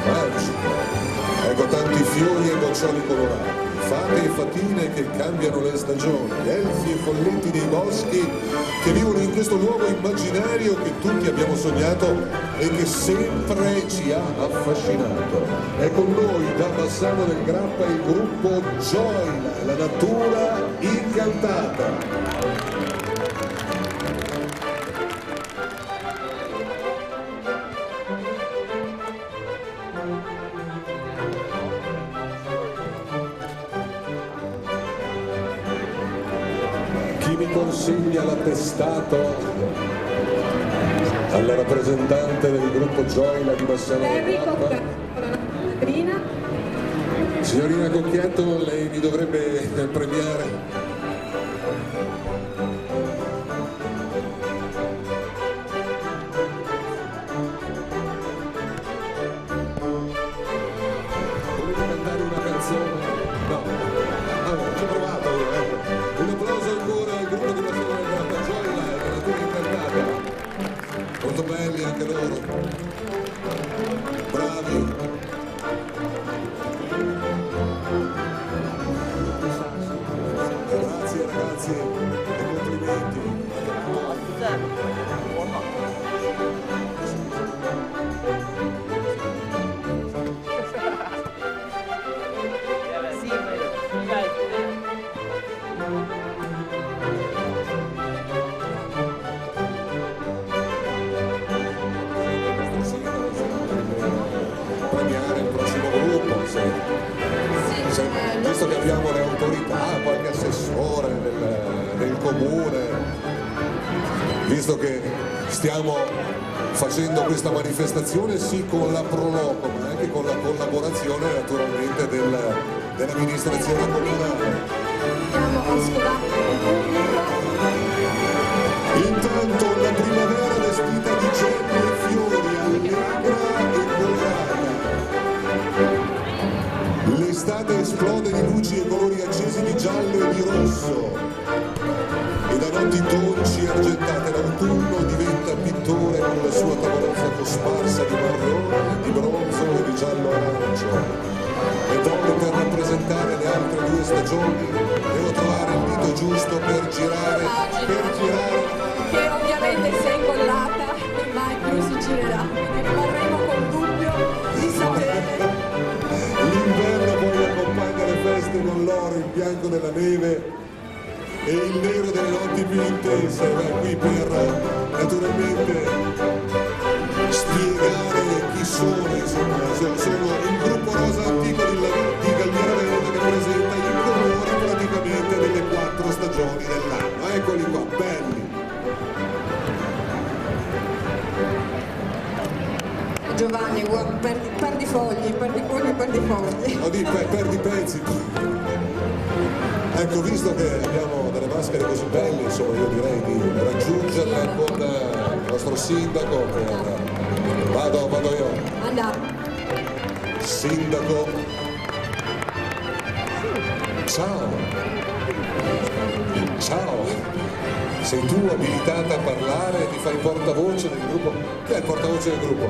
magica. Ecco tanti fiori e goccioli colorati, fate e fatine che cambiano le stagioni, elfi e folletti dei boschi che vivono in questo luogo immaginario che tutti abbiamo sognato e che sempre ci ha affascinato. È con noi da Bassano del Grappa il gruppo Gioila, la natura incantata. Chi mi consiglia l'attestato alla rappresentante del gruppo Gioila di Bassano del Grappa? Signorina Cocchietto, lei mi dovrebbe premiare. Volete cantare una canzone? No. Allora, ci ho provato io, Un applauso ancora al gruppo di Bassano del Grappa Gioila e la natura incantata. Molto belli anche loro. Bravi. Grazie ragazzi e complimenti. Premiare il prossimo gruppo, visto che abbiamo le autorità, qualche assessore del comune, visto che stiamo facendo questa manifestazione sì con la Proloco ma anche con la collaborazione naturalmente dell'amministrazione comunale. Intanto la primavera vestita di gemmi e fiori, allegra e colorata. L'estate esplode di luci e colori accesi di giallo e di rosso. E da notti dolci e argentate l'autunno diventa pittore con la sua tavolozza cosparsa di marrone, di bronzo e di giallo arancio. E dopo per rappresentare le altre due stagioni devo trovare il dito giusto per girare. Che ovviamente si è incollata e mai più si girerà, quindi rimarremo col dubbio di sapere. L'inverno poi accompagna le feste con l'oro, il bianco della neve e il nero delle notti più intense. Qui per naturalmente spiegare chi sono, insomma, sono il gruppo rosa antico di Galliera Veneto che presenta i colori praticamente delle 4 stagioni dell'anno. Eccoli qua, belli. Giovanni, perdi fogli. No, perdi pezzi. Ecco, visto che abbiamo delle maschere così belle, insomma, io direi di raggiungerle con il nostro sindaco. Vado io. Sindaco. Ciao. Sei tu abilitata a parlare e ti fai portavoce del gruppo? Chi è il portavoce del gruppo?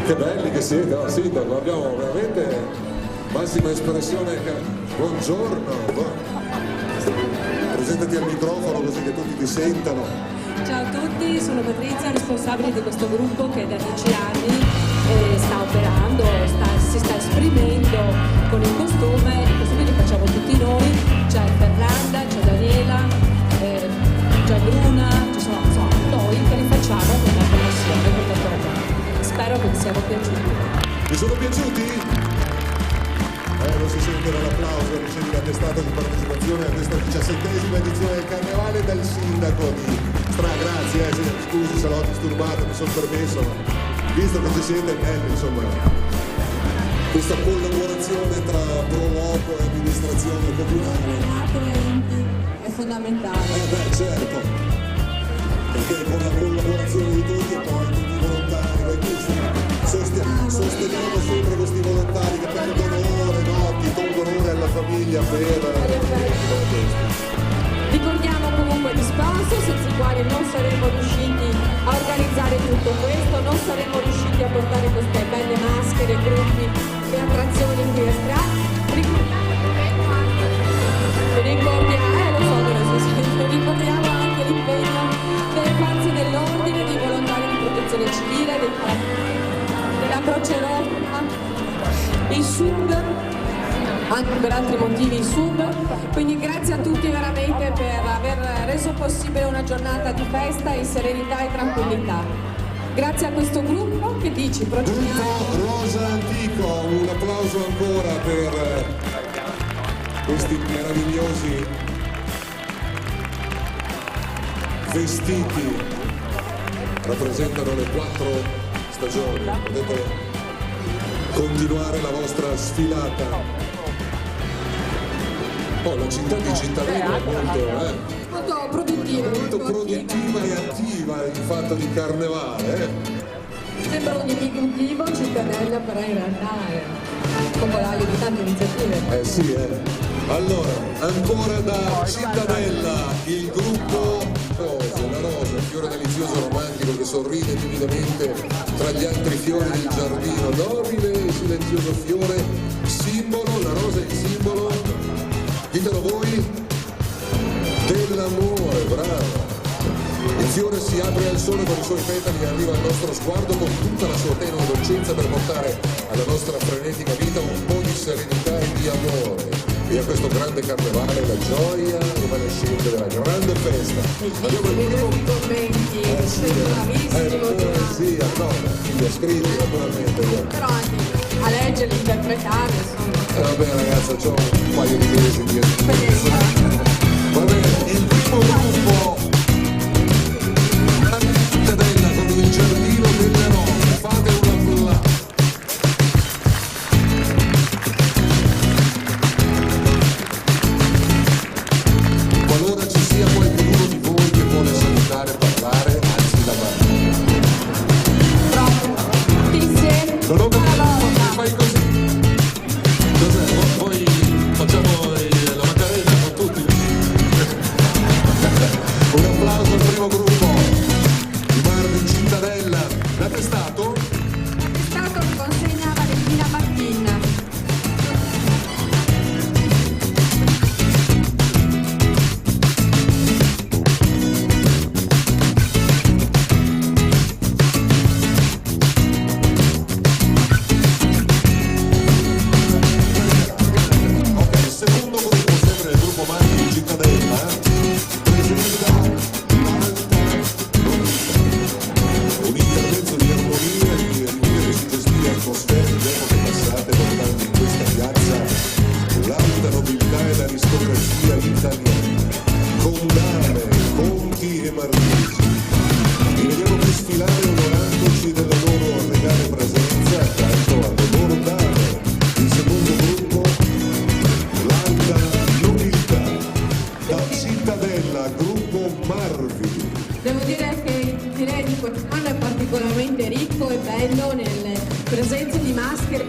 Che belli che siete, no? Sindaco, abbiamo veramente massima espressione. Buongiorno. Presentati al microfono così che tutti ti sentano. Ciao a tutti, sono Patrizia, responsabile di questo gruppo che da 10 anni sta operando, si sta esprimendo con il costume li facciamo tutti noi, c'è Fernanda, c'è Daniela, c'è Bruna, ci sono noi che li facciamo con la commissione. Spero che vi siano piaciuti. Vi sono piaciuti? Lo si sente dall'applauso, ricevi l'attestato di partecipazione a questa 17ª edizione del Carnevale dal sindaco di grazie, scusi se l'ho disturbato, mi sono permesso, ma visto che ci siete belli, insomma, questa collaborazione tra Proloco e amministrazione comunale È fondamentale. Certo, perché con la collaborazione di tutti e poi tutti i volontari, sosteniamo sempre questi volontari che perdono ore, notti, tolgono ore alla famiglia Ricordiamo comunque gli sponsor senza i quali non saremmo riusciti a organizzare tutto questo, non saremmo riusciti a portare queste belle maschere, gruppi anche per altri motivi sub, quindi grazie a tutti veramente per aver reso possibile una giornata di festa in serenità e tranquillità. Grazie a questo gruppo, che dici? Gruppo Rosa Antico, un applauso ancora per questi meravigliosi vestiti, rappresentano le 4 stagioni, potete continuare la vostra sfilata. La città di Cittadella è molto produttiva, molto produttiva e attiva in fatto di carnevale. Sembra un diminutivo Cittadella, però in realtà è un popolaio di tante iniziative. Sì, Allora, ancora da Cittadella, il gruppo La Rosa, fiore delizioso romantico che sorride timidamente tra gli altri fiori del giardino, nobile e silenzioso fiore, simbolo, la rosa è il simbolo, ditelo voi, dell'amore, bravo. Il fiore si apre al sole con i suoi petali e arriva al nostro sguardo con tutta la sua tenue dolcezza per portare alla nostra frenetica vita un po' di serenità e di amore. E a questo grande carnevale la gioia evanescente della grande festa. Abbiamo il primo commenti, sei bravissimo. Poesia, no, chi ha scritto naturalmente. Però anche a leggere, interpretare, insomma. Vabbè ragazzi, ho un paio di mesi di esperienza. Va bene, il primo gruppo Cittadella con il giardino delle rose, fate un applauso. Qualora ci sia qualcuno di voi che vuole salutare e parlare, alzi la mano. Tutti insieme. Non ho capito, fai così. Cos'è? Poi facciamo la Macarena con tutti. Un applauso al primo gruppo di Mar di Cittadella. L'attestato? L'attestato mi consegna Valentina Martin. Devo dire che il direi di quest'anno è particolarmente ricco e bello nelle presenze di maschere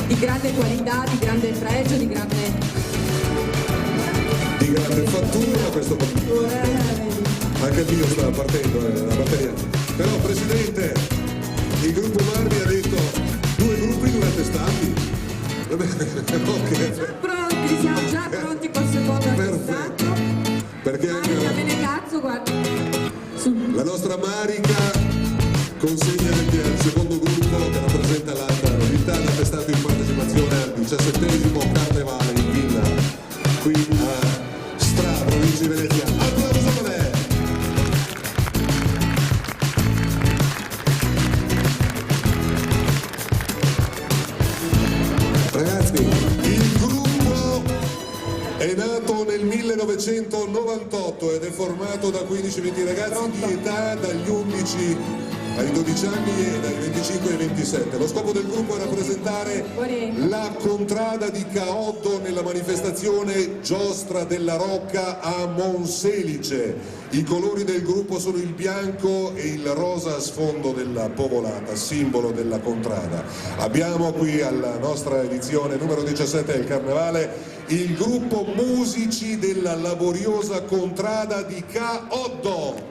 di grande qualità, di grande pregio, di grande fattura. Questo anche il mio sta partendo la batteria. Però Presidente, il gruppo Marvi ha detto 2 gruppi, 2 attestati. Va bene, ok. Pronti, siamo già pronti col secondo attestato. Perché anche bene cazzo, guarda. la nostra Marica consegna il secondo gruppo che rappresenta l'altra novità, l'attestato in partecipazione al 17° Carnevale in Villa qui a Stra, provincia di Venezia. Applauso per lei! Ragazzi, il gruppo è nato nel 1998 ed è formato da 15-20 ragazzi di età dagli 11 ai 12 anni e dai 25 ai 27. Lo scopo del gruppo è rappresentare la contrada di Caotto nella manifestazione Giostra della Rocca a Monselice. I colori del gruppo sono il bianco e il rosa a sfondo della Povolata, simbolo della contrada. Abbiamo qui alla nostra edizione numero 17 del Carnevale il gruppo Musici della laboriosa contrada di Caotto.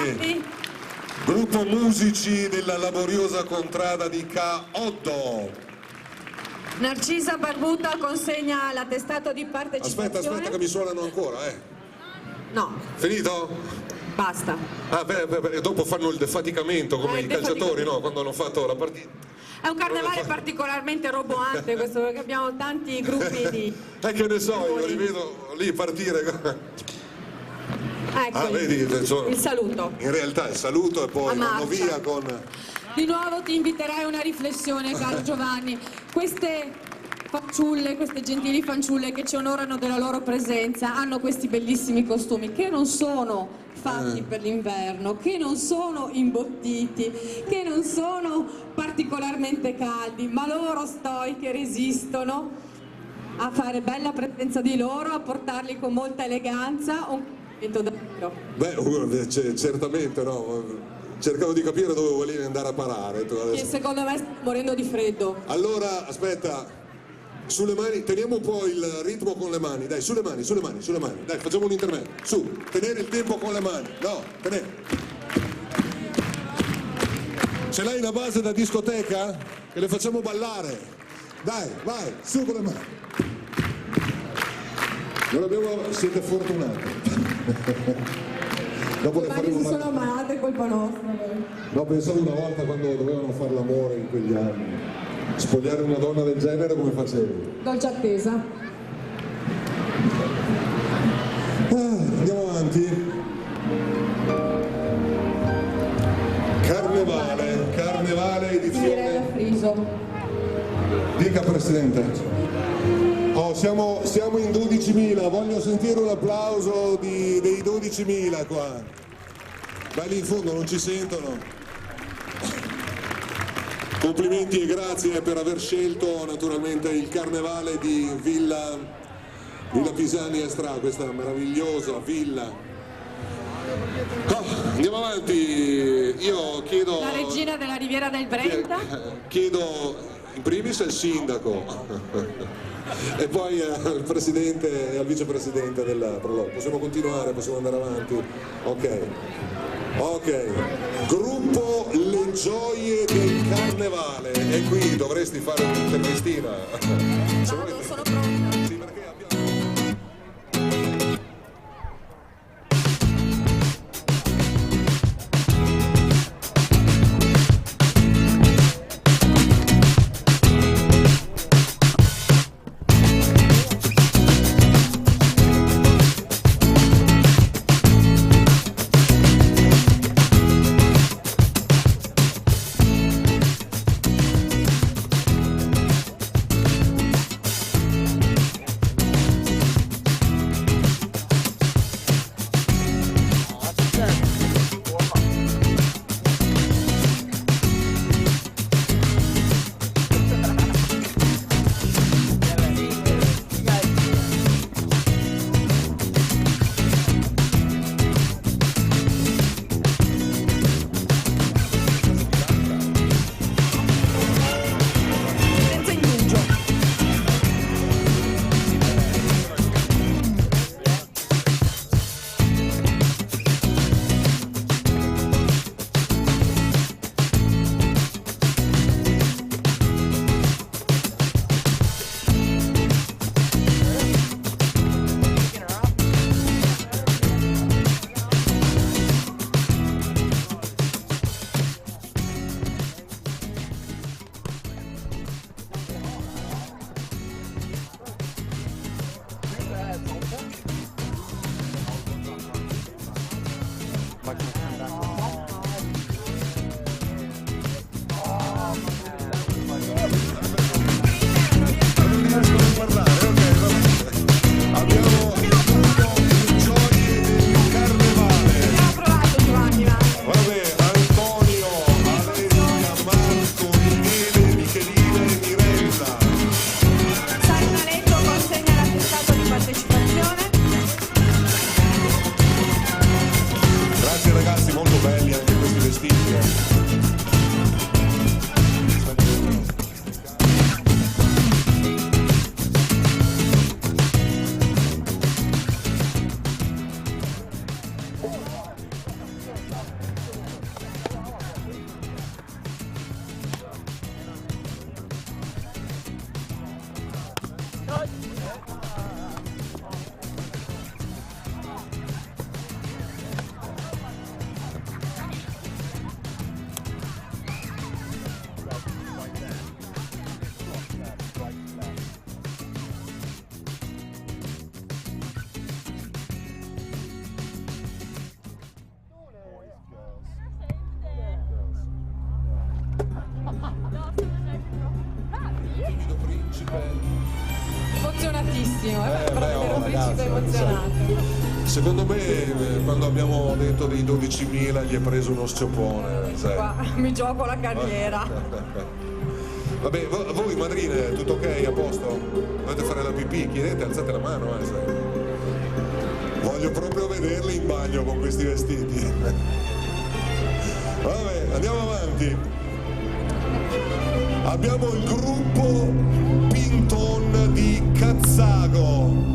Giovanni. Gruppo musici della laboriosa contrada di Caoddo. Narcisa Barbuta consegna l'attestato di partecipazione. Aspetta che mi suonano ancora, No, Finito? basta. Ah, beh, dopo fanno il defaticamento come i calciatori, no? Quando hanno fatto la partita. È un carnevale particolarmente roboante questo, perché abbiamo tanti gruppi di... Che ne so, io li vedo lì partire. Ecco, Vedi, il saluto. In realtà il saluto e poi vanno via con... Di nuovo ti inviterei a una riflessione, caro Giovanni. Queste fanciulle, queste gentili fanciulle che ci onorano della loro presenza, hanno questi bellissimi costumi che non sono fatti per l'inverno, che non sono imbottiti, che non sono particolarmente caldi, ma loro stoiche resistono a fare bella presenza di loro, a portarli con molta eleganza. Un complimento davvero. Beh, certamente no. Cercavo di capire dove volevi andare a parare. Tu adesso. Che secondo me sta morendo di freddo. Allora, aspetta, sulle mani, teniamo un po' il ritmo con le mani, dai, sulle mani, dai, facciamo un intermedio, su, tenere il tempo con le mani, no, tenere. Ce l'hai una base da discoteca? Che le facciamo ballare, dai, vai, su con le mani. Non abbiamo, siete fortunati. Dopo le faremo Si sono ammalate, colpa nostra. No, pensavo una volta quando dovevano fare l'amore in quegli anni. Spogliare una donna del genere come facevi? Dolce attesa. Andiamo avanti. Carnevale edizione. Friso. Dica Presidente. Oh, siamo in 12.000, voglio sentire un applauso dei 12.000 qua. Vai lì in fondo, non ci sentono. Complimenti e grazie per aver scelto naturalmente il carnevale di Villa Pisani Estra, questa meravigliosa villa. Andiamo avanti, io chiedo... La regina della Riviera del Brenta. Chiedo in primis al sindaco e poi al presidente e al vicepresidente del Prologo. Possiamo continuare, possiamo andare avanti? Ok. Gruppo Le Gioie del Carnevale. E qui dovresti fare un'intervistina. Sono pronta. Sì, perché emozionatissimo, ero principe emozionato. Secondo me quando abbiamo detto dei 12.000 gli è preso uno sciopone, sai. Qua mi gioco la carriera. Vabbè, voi madrine, tutto ok, a posto? Dovete fare la pipì, chiedete, alzate la mano, sai. Voglio proprio vederli in bagno con questi vestiti. Vabbè, andiamo avanti. Abbiamo il gruppo Pinton di Cazzago.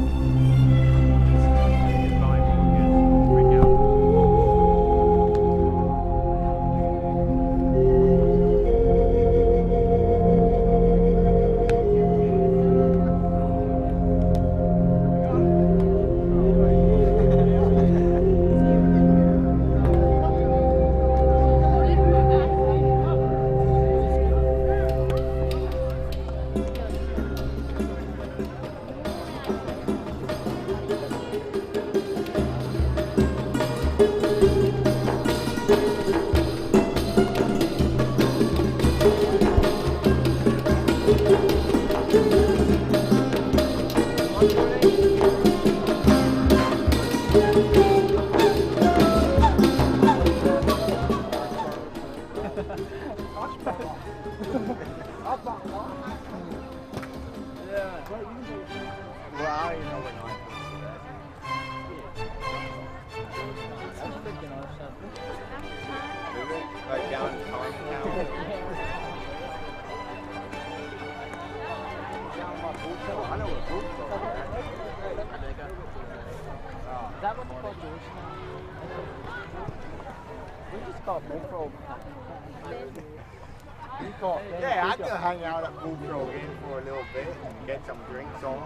Yeah, I could hang out at Bullfrog Inn for a little bit and get some drinks on.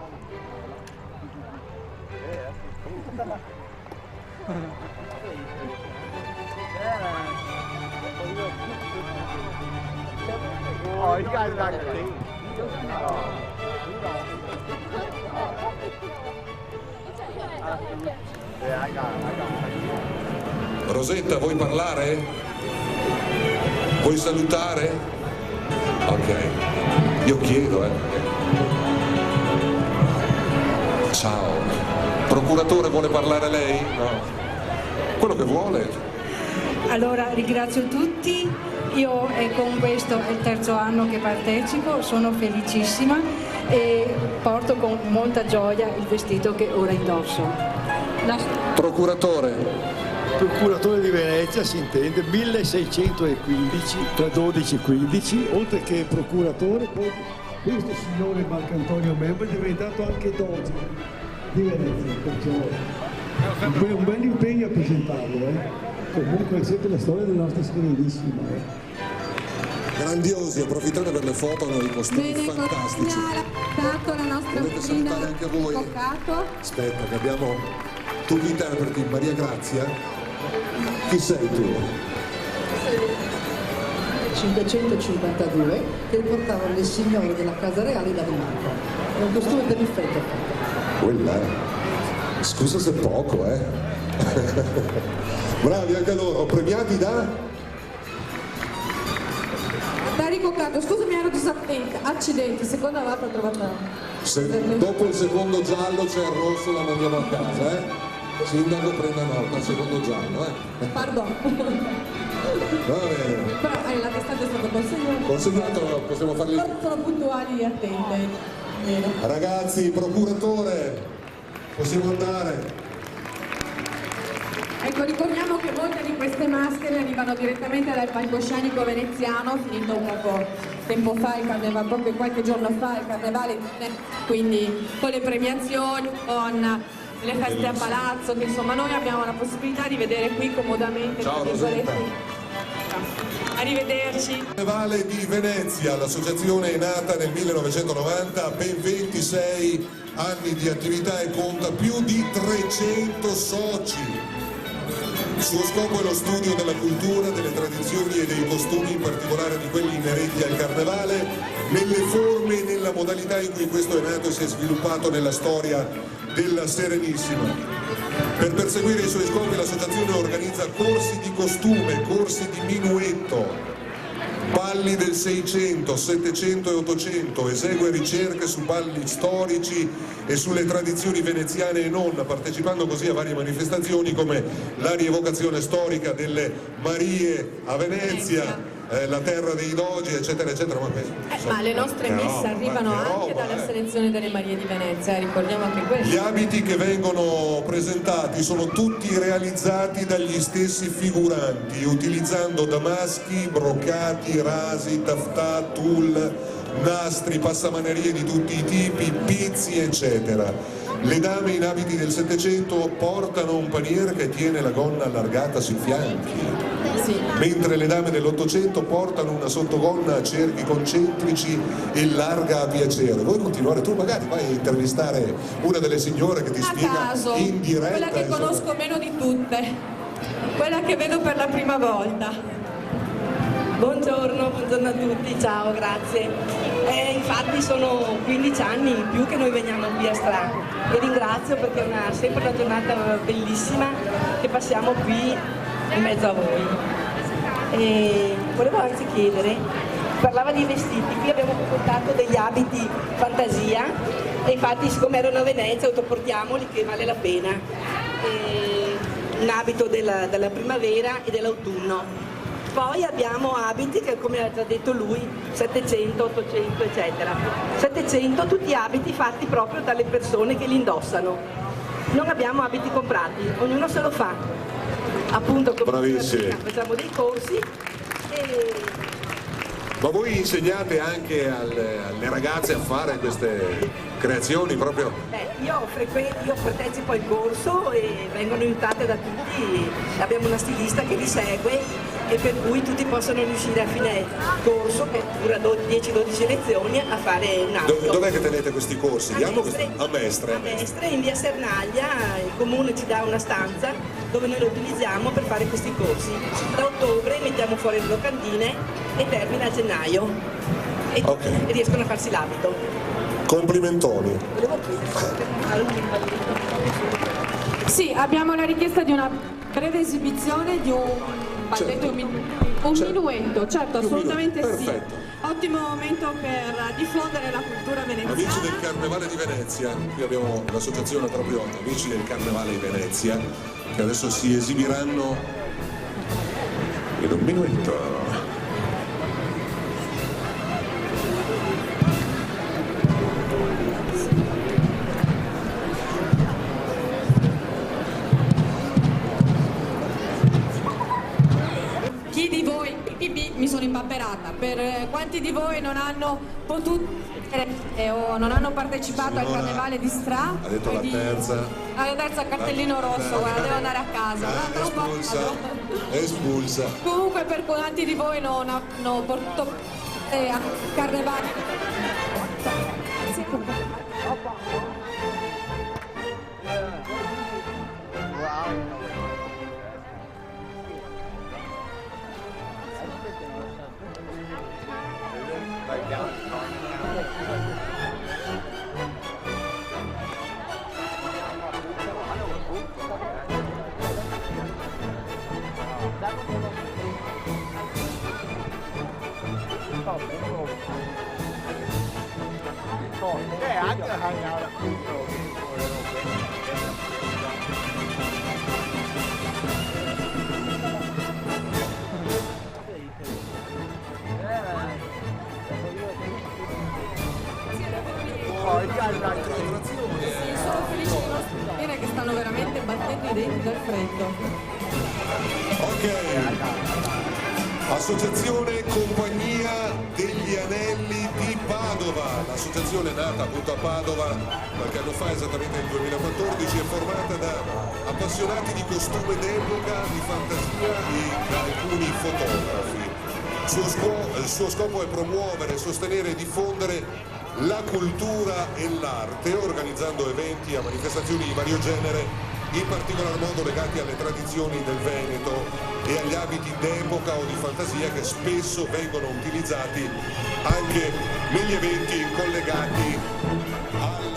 Yeah, that's cool. Oh, you guys got your team. Yeah, I got it. Rosetta, vuoi parlare? Vuoi salutare? Ok, io chiedo, Ciao. Procuratore, vuole parlare lei? No. Quello che vuole. Allora, ringrazio tutti. Io con questo è il terzo anno che partecipo, sono felicissima e porto con molta gioia il vestito che ora indosso. Procuratore. Procuratore di Venezia, si intende, 1615 tra 12 e 15, oltre che procuratore, poi questo signore Marcantonio Membo è diventato anche doge di Venezia, perciò un bel impegno a presentarlo, Comunque è sempre la storia della nostra serenissima. Grandiosi, approfittate per le foto, hanno dei costumi fantastici. La nostra volete salutare anche voi? Aspetta, che abbiamo tutti gli interpreti. Maria Grazia, chi sei tu? 552 che portavano le signore della Casa Reale da Monaco. È un costume perfetto. Quella, scusa se poco, Bravi anche loro, premiati da? Dai Coccato, scusami, ero disattenta. Accidenti, seconda volta trovata. Dopo il secondo giallo c'è il rosso, la mandiamo a casa, Sindaco, prenda nota, il secondo giallo, Pardon. Va bene. Però l'attestato è stato consegnato. Consegnato, possiamo farli. Sono puntuali e attente. Bene. Ragazzi, procuratore, possiamo andare. Ecco, ricordiamo che molte di queste maschere arrivano direttamente dal palcoscenico veneziano, finito un po' tempo fa il carnevale, proprio qualche giorno fa il carnevale, quindi con le premiazioni, con le feste a palazzo, che insomma noi abbiamo la possibilità di vedere qui comodamente. Ciao Rosetta. Arrivederci. Carnevale di Venezia, l'associazione è nata nel 1990, ha ben 26 anni di attività e conta più di 300 soci. Il suo scopo è lo studio della cultura, delle tradizioni e dei costumi, in particolare di quelli inerenti al carnevale, nelle forme e nella modalità in cui questo è nato e si è sviluppato nella storia della Serenissima. Per perseguire i suoi scopi l'associazione organizza corsi di costume, corsi di minuetto, balli del 600, 700 e 800, esegue ricerche su balli storici e sulle tradizioni veneziane e non, partecipando così a varie manifestazioni come la rievocazione storica delle Marie a Venezia, la terra dei dogi, eccetera eccetera. Ma le nostre miss arrivano anche dalla selezione delle Marie di Venezia, ricordiamo anche questo. Gli abiti che vengono presentati sono tutti realizzati dagli stessi figuranti, utilizzando damaschi, brocati, rasi, taffetà, tulle, nastri, passamanerie di tutti i tipi, pizzi, eccetera. Le dame in abiti del Settecento portano un paniere che tiene la gonna allargata sui fianchi, mentre le dame dell'Ottocento portano una sottogonna a cerchi concentrici e larga a piacere. Vuoi continuare? Tu magari vai a intervistare una delle signore che ti spiega caso, in diretta. quella che conosco meno di tutte, quella che vedo per la prima volta. Buongiorno a tutti, ciao, grazie. Infatti sono 15 anni in più che noi veniamo qui a Stra e ringrazio perché è sempre una giornata bellissima che passiamo qui in mezzo a voi. E volevo anzi chiedere, parlava di vestiti, qui abbiamo portato degli abiti fantasia e infatti siccome erano a Venezia autoportiamoli che vale la pena. Un abito della primavera e dell'autunno. Poi abbiamo abiti che, come ha già detto lui, 700, 800, eccetera. 700 tutti abiti fatti proprio dalle persone che li indossano. Non abbiamo abiti comprati, ognuno se lo fa. Appunto, come facciamo dei corsi e... Ma voi insegnate anche alle ragazze a fare queste creazioni proprio? Io partecipo al corso e vengono aiutate da tutti, abbiamo una stilista che li segue e per cui tutti possono riuscire a fine corso, che dura 10-12 lezioni, a fare un abito. Dov'è che tenete questi corsi? A Mestre. A Mestre, in via Sernaglia, il comune ci dà una stanza dove noi lo utilizziamo per fare questi corsi. Da ottobre mettiamo fuori le locandine e termina a gennaio e riescono a farsi l'abito. Complimentoni. Sì, abbiamo la richiesta di una breve esibizione di un balletto, un minuetto, certo, assolutamente sì. Ottimo momento per diffondere la cultura veneziana. Amici del Carnevale di Venezia, qui abbiamo l'associazione proprio Amici del Carnevale di Venezia, che adesso si esibiranno in un minuetto. Mi sono impapperata. Per quanti di voi non hanno potuto o non hanno partecipato al Carnevale di Stra? Ha detto la terza. La terza cartellino rosso, guarda, devo andare a casa. Espulsa. Comunque per quanti di voi non hanno potuto a Carnevale. Yeah, I can hang out at Buco again for a little bit. Sono felice di sapere che stanno veramente battendo i denti dal freddo. Ok, Associazione Compagnia degli Anelli di Padova, l'associazione è nata appunto a Padova qualche anno fa, esattamente nel 2014, è formata da appassionati di costume d'epoca, di fantasia e da alcuni fotografi. Il suo scopo è promuovere, sostenere e diffondere la cultura e l'arte, organizzando eventi e manifestazioni di vario genere, in particolar modo legati alle tradizioni del Veneto e agli abiti d'epoca o di fantasia che spesso vengono utilizzati anche negli eventi collegati al...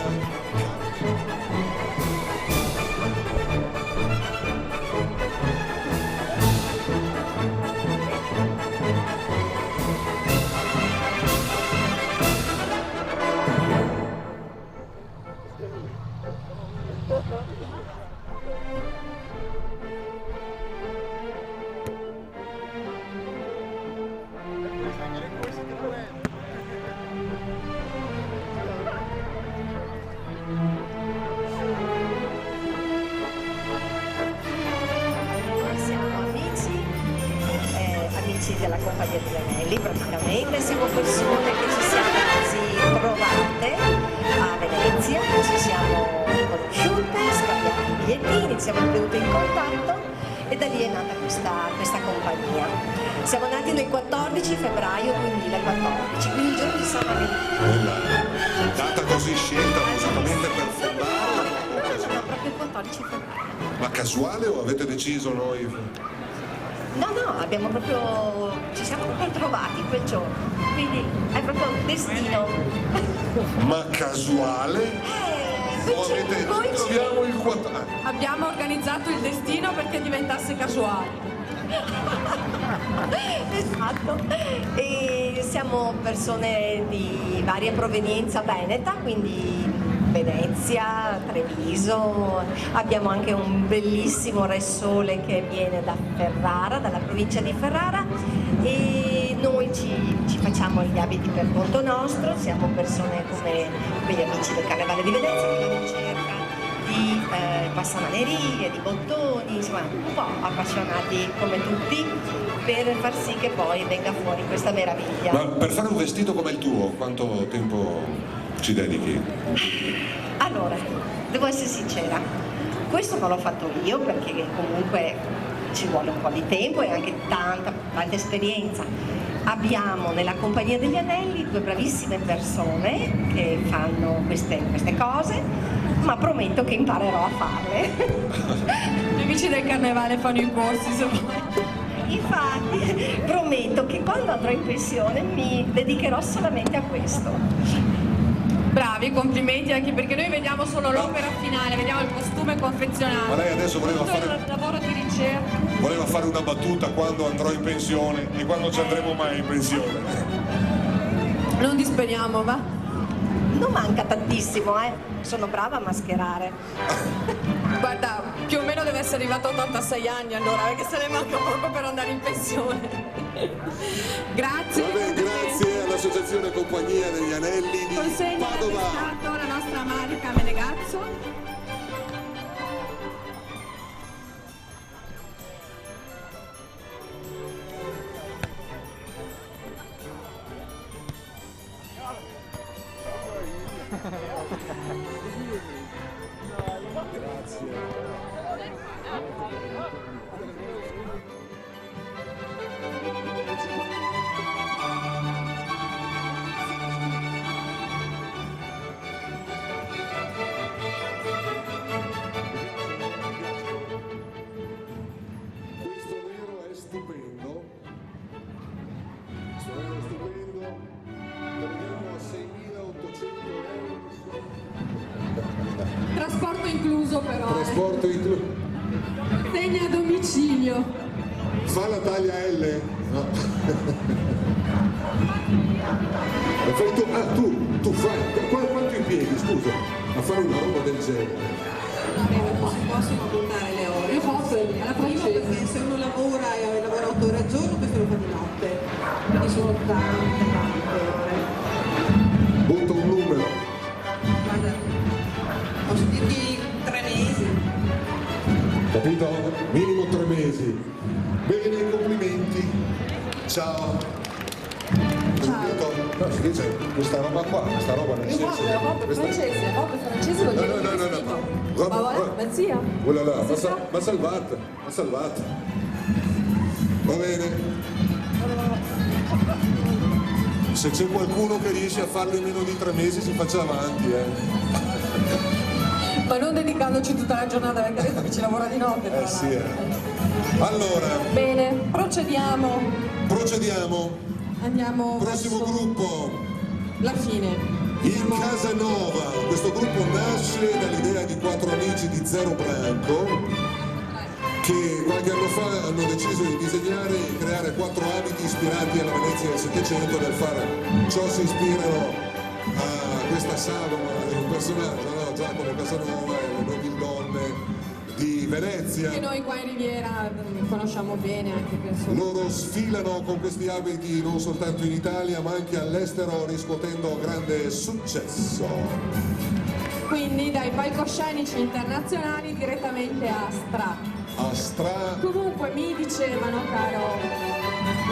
alla compagnia degli anelli praticamente, siamo persone che ci siamo così trovate a Venezia, ci siamo conosciute, scambiamo i bigliettini, siamo venute in contatto e da lì è nata questa compagnia. Siamo nati il 14 febbraio 2014, quindi il giorno di San Valentino. Data così scelta appositamente per fondare? No, proprio il 14 febbraio. Ma casuale o avete deciso noi? No, ci siamo proprio trovati quel giorno, quindi è proprio il destino. Ma casuale? O avete troviamo il 14? Abbiamo organizzato il destino perché diventasse casuale. Esatto, e siamo persone di varia provenienza veneta, quindi Venezia, Treviso, abbiamo anche un bellissimo Re Sole che viene da Ferrara, dalla provincia di Ferrara, e noi ci facciamo gli abiti per conto nostro, siamo persone come gli amici del Carnevale di Venezia che vanno in cerca di passamanerie, di bottoni, insomma un po' appassionati come tutti per far sì che poi venga fuori questa meraviglia. Ma per fare un vestito come il tuo, quanto tempo ci dedichi? Allora, devo essere sincera, questo non l'ho fatto io perché comunque ci vuole un po' di tempo e anche tanta esperienza. Abbiamo nella Compagnia degli Anelli due bravissime persone che fanno queste cose, ma prometto che imparerò a farle. Gli amici del Carnevale fanno i corsi, Infatti, prometto che quando andrò in pensione mi dedicherò solamente a questo. Bravi, complimenti, anche perché noi vediamo solo l'opera finale, vediamo il costume confezionato. Ma lei adesso voleva tutto fare il lavoro di ricerca. Voleva fare una battuta quando andrò in pensione e quando ci andremo mai in pensione. Non disperiamo, va? Non manca tantissimo, sono brava a mascherare. Guarda, più o meno deve essere arrivato a 86 anni allora, perché se ne manca poco per andare in pensione. Grazie. Vabbè, grazie all'Associazione Compagnia degli Anelli di Consegna Padova. la nostra Marica Menegazzo. Trasporto incluso però. Trasporto incluso. Segna a domicilio. Fa la taglia L? No. Fai tu fai. Quanto impieghi, scusa, a fare una roba del genere? Non si possono contare le ore. Io posso alla prima perché se uno lavora e lavora 8 ore al giorno, questo lo fa di notte. Quindi sono tante ore. Butta un numero. Guarda, posso dirti 3 mesi. Capito? Minimo 3 mesi. Bene, complimenti. Ciao. No, si dice questa roba qua, questa roba nel senso. Roba francese vuol dire No. Ma voilà, mezzia. Oh là là, ma salvata. Va bene. Se c'è qualcuno che riesce a farlo in meno di 3 mesi si faccia avanti, Ma non dedicandoci tutta la giornata, perché adesso che ci lavora di notte. Sì. Allora. Bene, procediamo. Andiamo Prossimo verso gruppo. la fine. In Casanova, questo gruppo nasce dall'idea di 4 amici di Zero Branco che qualche anno fa hanno deciso di disegnare e creare 4 abiti ispirati alla Venezia del Settecento. Nel fare ciò si ispirano a questa sagoma di un personaggio, no? Giacomo Casanova e le nobildonne di Venezia. Che noi qua in Riviera conosciamo bene anche persone. Loro sfilano con questi abiti non soltanto in Italia ma anche all'estero, riscuotendo grande successo. Quindi dai palcoscenici internazionali direttamente a Stra. Comunque mi dicevano, caro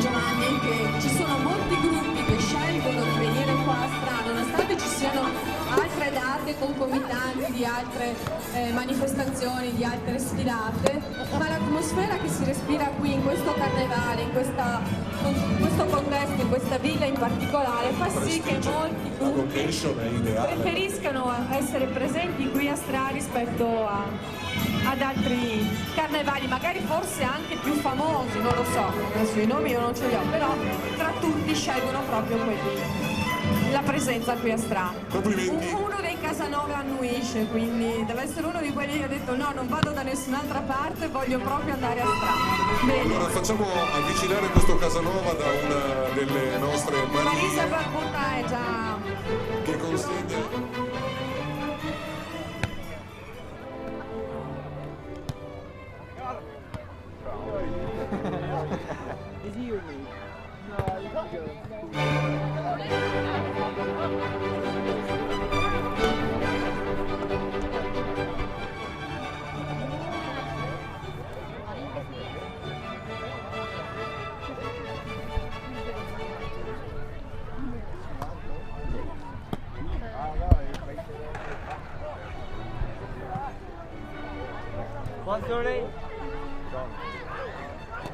Giovanni, che ci sono molti gruppi che scelgono di venire qua a Astra, nonostante ci siano altre date concomitanti di altre manifestazioni, di altre sfilate, ma l'atmosfera che si respira qui in questo carnevale, in questo contesto, in questa villa in particolare, fa sì che molti gruppi preferiscano essere presenti qui a Astra rispetto ad altri carnevali, magari forse anche più famosi, non lo so, adesso i nomi io non ce li ho, però tra tutti scelgono proprio la presenza qui a Astra. Complimenti. Uno dei Casanova annuisce, quindi deve essere uno di quelli che ha detto no, non vado da nessun'altra parte, voglio proprio andare a Astra. Bene. Allora facciamo avvicinare questo Casanova da una delle nostre Marisa Barbuta è già... che consegna... Is he or me? No, he's good.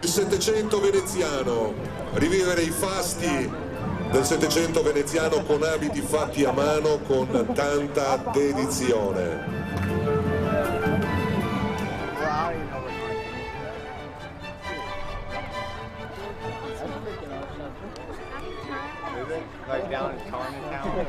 Il Settecento veneziano, rivivere i fasti del Settecento veneziano con abiti fatti a mano con tanta dedizione. Like down in Chinatown.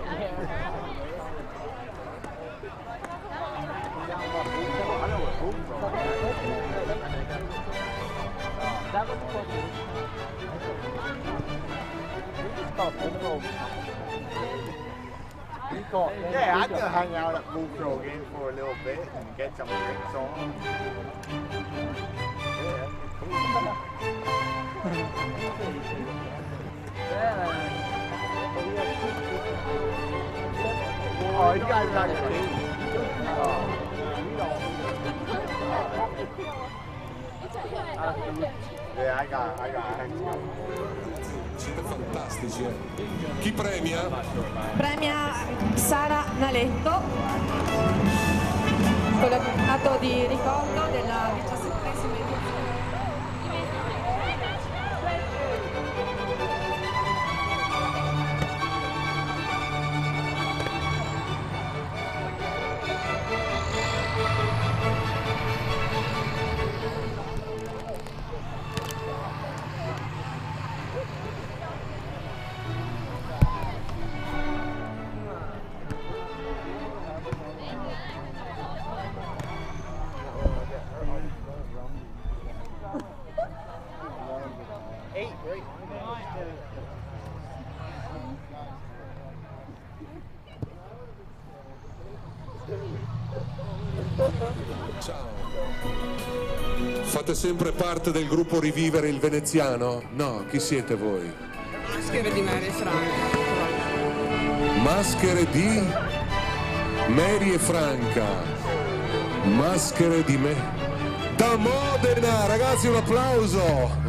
Yeah, I could hang out at Bullfrog again for a little bit and get some drinks on. Oh, you guys like the team. Yeah, I got Siete fantastici, eh? Chi premia? Premia Sara Naletto con l'atto di ricordo della 17ª edizione. Ciao. Fate sempre parte del gruppo Rivivere il Veneziano? No, chi siete voi? Maschere di Mary e Franca. Maschere di Mary e Franca. Maschere di me. Da Modena, ragazzi, un applauso!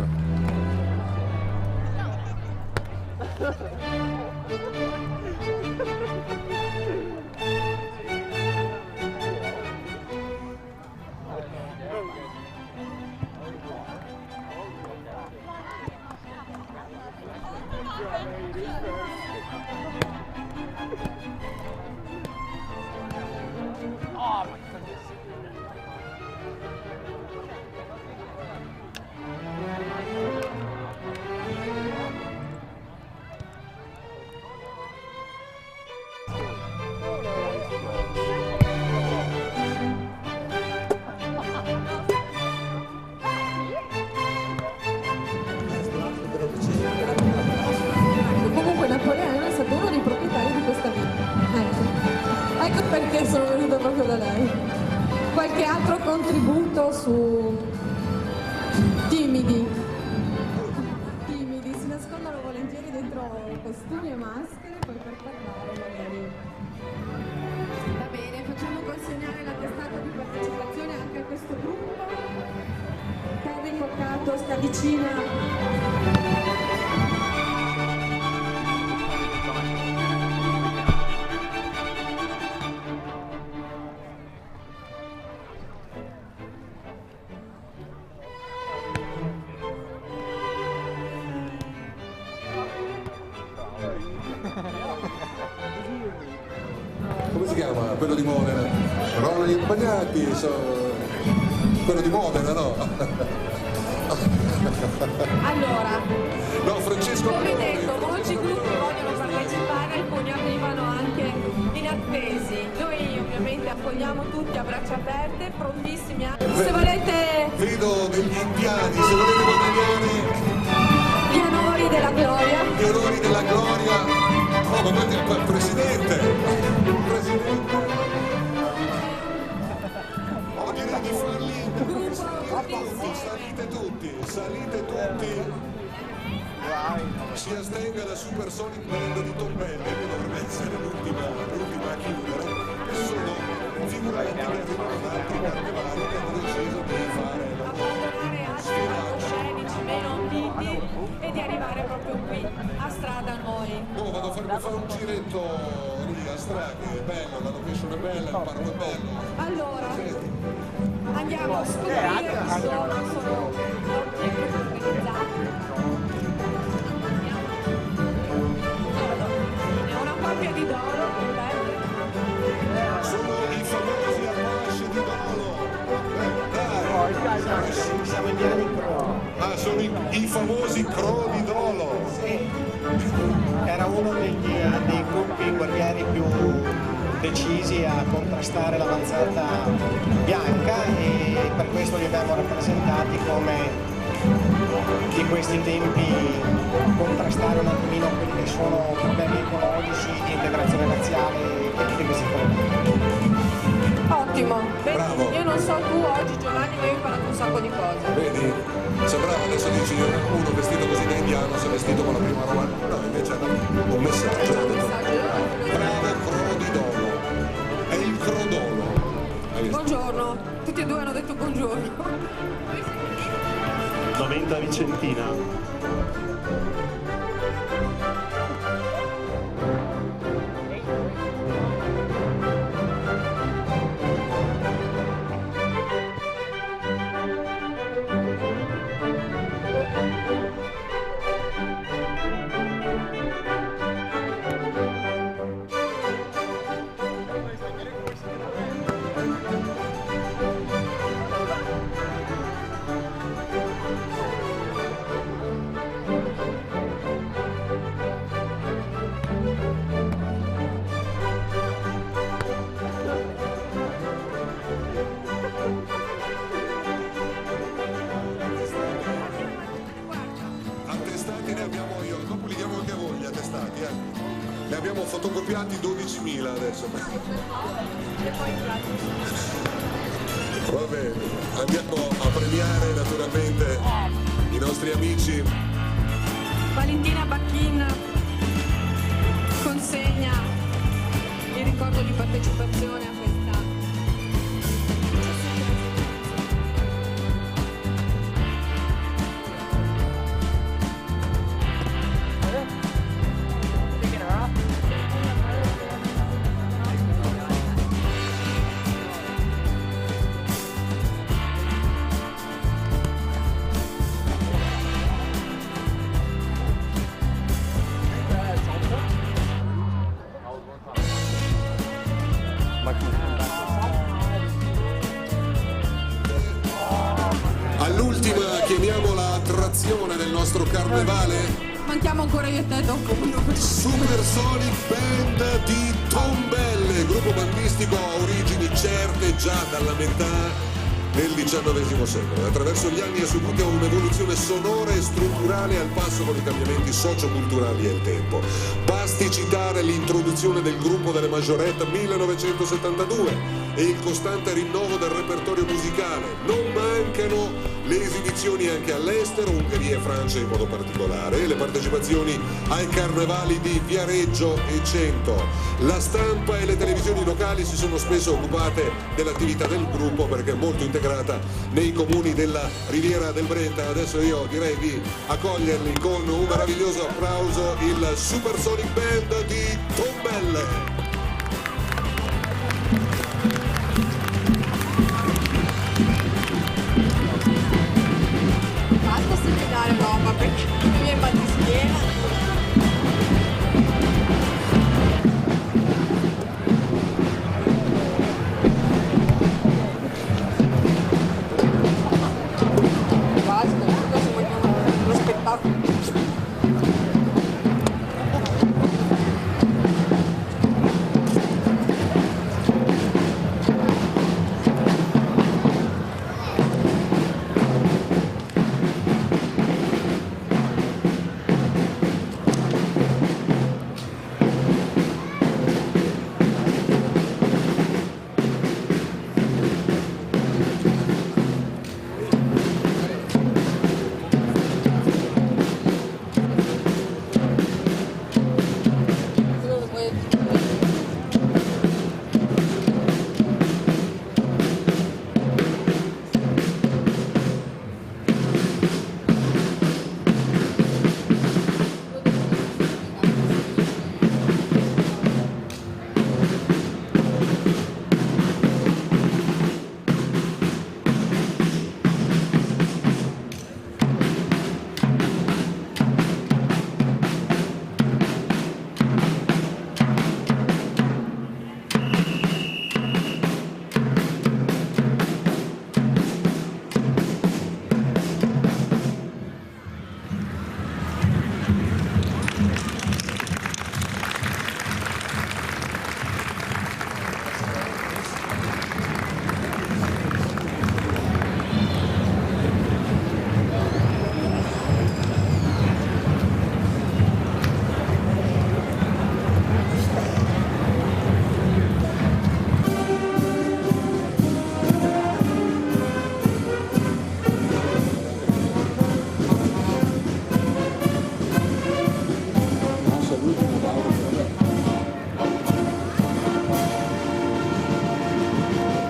Comunque Napoleone è stato uno dei proprietari di questa villa. Ecco perché sono venuta proprio da lei. Qualche altro contributo su timidi? Timidi, si nascondono volentieri dentro costumi e maschere, poi per parlare magari. Va bene, facciamo consegnare l'attestato di partecipazione anche a questo gruppo. Coccato sta vicina. Come si chiama? Quello di Modena? Ronald Impagnati, quello di Modena, no? Allora, No, Francesco come Meloni. detto, molti gruppi vogliono partecipare, alcuni arrivano anche inattesi. Noi ovviamente accogliamo tutti a braccia aperte, prontissimi a... Se volete Vedo degli indiani, se volete guadagnare gli onori della gloria. gli onori della gloria. Oh, ma guarda il presidente! Il presidente! Oh, direi di farli. Salite tutti, salite tutti. Si astenga la Supersonic Band di Tombelle, che dovrebbe essere l'ultima a chiudere. E sono figuranti che arrivano da altri carnevali che hanno deciso di fare Abbandonare altri palcoscenici meno ambiti e di arrivare proprio qui, a strada noi. Oh, vado a fare un giretto lì a Stra, che è bello, la location è bella, il parco è bello. Allora, andiamo a scoprire chi sono organizzati. È una coppia di Dolo, Sono i famosi Apache di Dolo. Dai, Siamo indiani Cro. ah, sono i famosi Cro di Dolo. Sì. Era uno dei gruppi guerrieri più decisi a contrastare l'avanzata bianca e per questo li abbiamo rappresentati come di questi tempi contrastare un attimino quelli che sono problemi ecologici, di integrazione razziale e tutti questi problemi. Ottimo, beh, Bravo. io non so tu oggi Giovanni, ma io ho imparato un sacco di cose. Vedi? Sembrava, adesso dici uno vestito così da indiano, si è vestito con la prima roba. No, invece era un messaggio. Ha detto, bravo Cro di Dolo. È il Crodolo. Hai visto? Buongiorno, tutti e due hanno detto buongiorno. 90 Vicentina. Attestati ne abbiamo io, dopo li diamo anche a voi gli attestati, Ne abbiamo fotocopiati 12.000 adesso. Va bene, andiamo a premiare naturalmente i nostri amici. Valentina Bacchin consegna il ricordo di partecipazione a questa. All'ultima chiamiamola attrazione del nostro carnevale. Manchiamo ancora io e te dopo. Supersonic Band di Tombelle, gruppo bandistico a origini certe già dalla metà del XIX secolo. Attraverso gli anni ha subito un'evoluzione sonora e strutturale al passo con i cambiamenti socioculturali e il tempo. Basti citare l'introduzione del gruppo delle Majorette 1972, e il costante rinnovo del repertorio musicale. Non mancano le esibizioni anche all'estero, Ungheria e Francia in modo particolare, le partecipazioni ai carnevali di Viareggio e Cento. La stampa e le televisioni locali si sono spesso occupate dell'attività del gruppo perché è molto integrata nei comuni della Riviera del Brenta. Adesso io direi di accoglierli con un meraviglioso applauso il Supersonic Band di Tombelle. Basta seminare roba perché mi viene battischiena.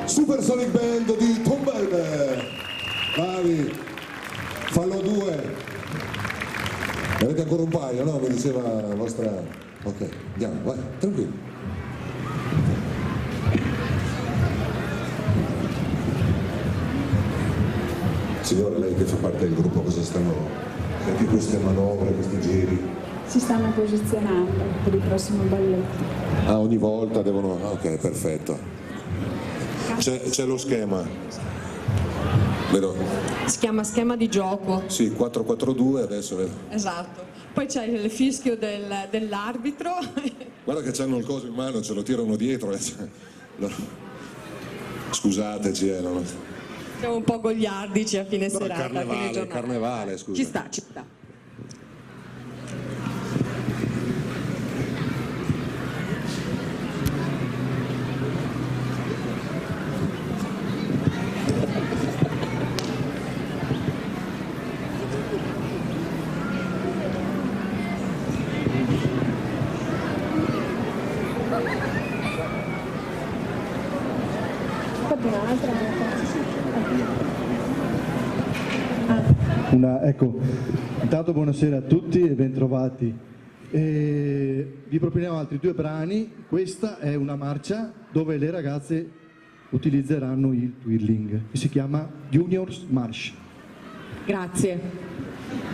Supersonic Band di Tombelle. Bravi, fallo due. Ne avete ancora un paio, no? Mi diceva la vostra... Ok, andiamo, vai, tranquillo. Signora, lei che fa parte del gruppo, cosa stanno... Perché queste manovre, questi giri? Si stanno posizionando per il prossimo balletto. Ah, ogni volta devono... Ok, perfetto. C'è lo schema, vero? Si chiama schema di gioco. Sì, 4-4-2 adesso, vero? Esatto. Poi c'è il fischio dell'arbitro. Guarda che c'hanno il coso in mano, ce lo tirano dietro. Scusateci, non... Siamo un po' gogliardici a fine serata, a fine giornata. Carnevale, scusa. Ci sta, ci sta. Ecco, intanto buonasera a tutti e bentrovati. Vi proponiamo altri due brani. Questa è una marcia dove le ragazze utilizzeranno il twirling, che si chiama Juniors March. Grazie.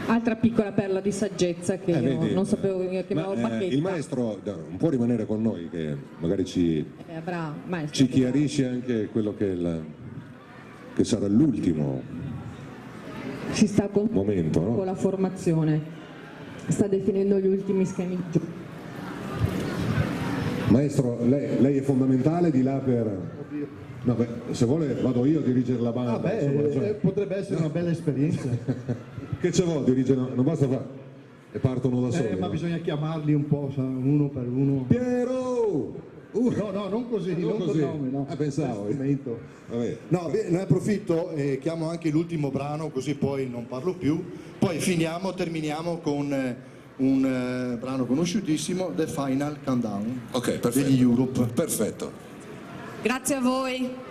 Altra piccola perla di saggezza che io vedi, non sapevo che avevo bacchetta. Il maestro non può rimanere con noi, che magari ci maestro, chiarisce anche quello che sarà l'ultimo si sta momento, no? Con la formazione, sta definendo gli ultimi schemi. Maestro, lei è fondamentale di là per... No, beh, se vuole vado io a dirigere la banda. Potrebbe essere una bella esperienza. Che ce vuole dirigere? Non basta fare... E partono da soli. Ma no? bisogna chiamarli un po', uno per uno. Piero! No, non così, non così. con nome, no. Pensavo. Vabbè. No, ne approfitto e chiamo anche l'ultimo brano, così poi non parlo più. Poi terminiamo con un brano conosciutissimo, The Final Countdown, degli Europe. Perfetto. Grazie a voi.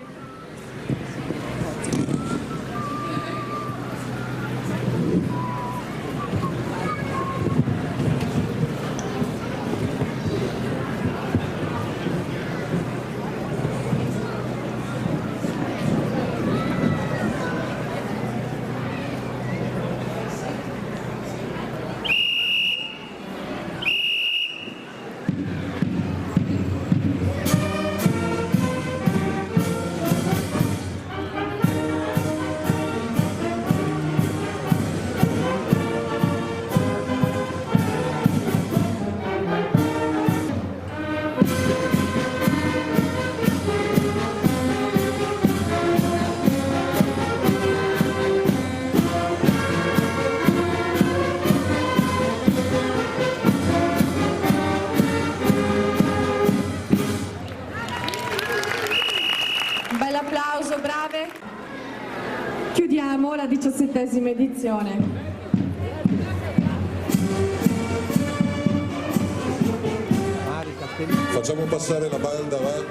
Applauso, brave. Chiudiamo la 17ª edizione. Facciamo passare la banda, va?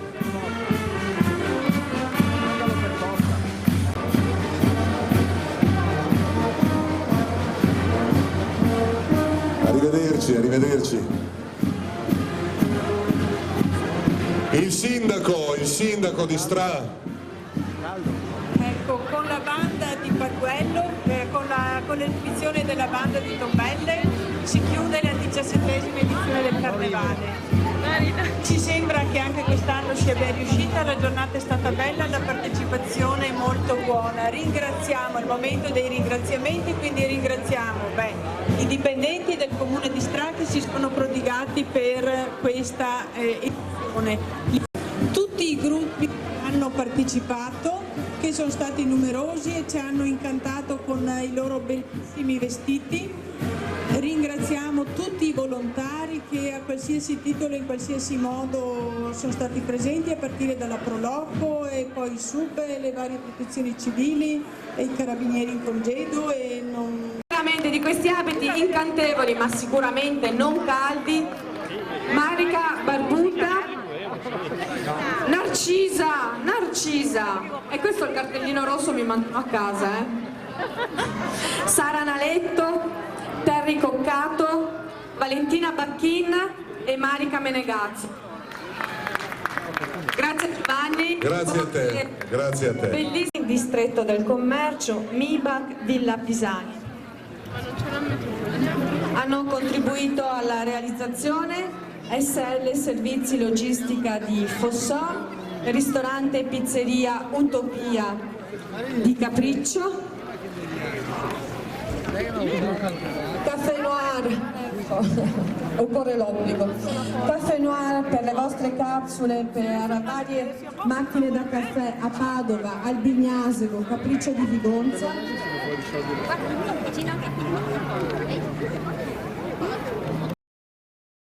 Arrivederci. Il sindaco di Stra. Ecco, con la banda di Parguello, con l'esibizione della banda di Tombelle, si chiude la 17ª edizione del Carnevale. Ci sembra che anche quest'anno sia ben riuscita, la giornata è stata bella, la partecipazione è molto buona. Ringraziamo, è il momento dei ringraziamenti, quindi ringraziamo i dipendenti del Comune di Stra che si sono prodigati per questa edizione. Tutti i gruppi hanno partecipato, che sono stati numerosi e ci hanno incantato con i loro bellissimi vestiti. Ringraziamo tutti i volontari che a qualsiasi titolo e in qualsiasi modo sono stati presenti, a partire dalla Proloco e poi il SUB e le varie protezioni civili e i carabinieri in congedo e non... Veramente di questi abiti incantevoli ma sicuramente non caldi, Marica Barbuta, Narcisa, e questo è il cartellino rosso, mi mando a casa, Sara Naletto, Terry Coccato, Valentina Bacchin e Marica Menegazzi. Grazie Giovanni. Grazie a te. Bellissimo distretto del commercio, MIBAC Villa Pisani. Hanno contribuito alla realizzazione SL Servizi Logistica di Fossò, ristorante e pizzeria Utopia di Capriccio, Caffè Noir, occorre l'obbligo, Caffè Noir per le vostre capsule, per varie macchine da caffè a Padova, Albignasego, Capriccio di Vigonza.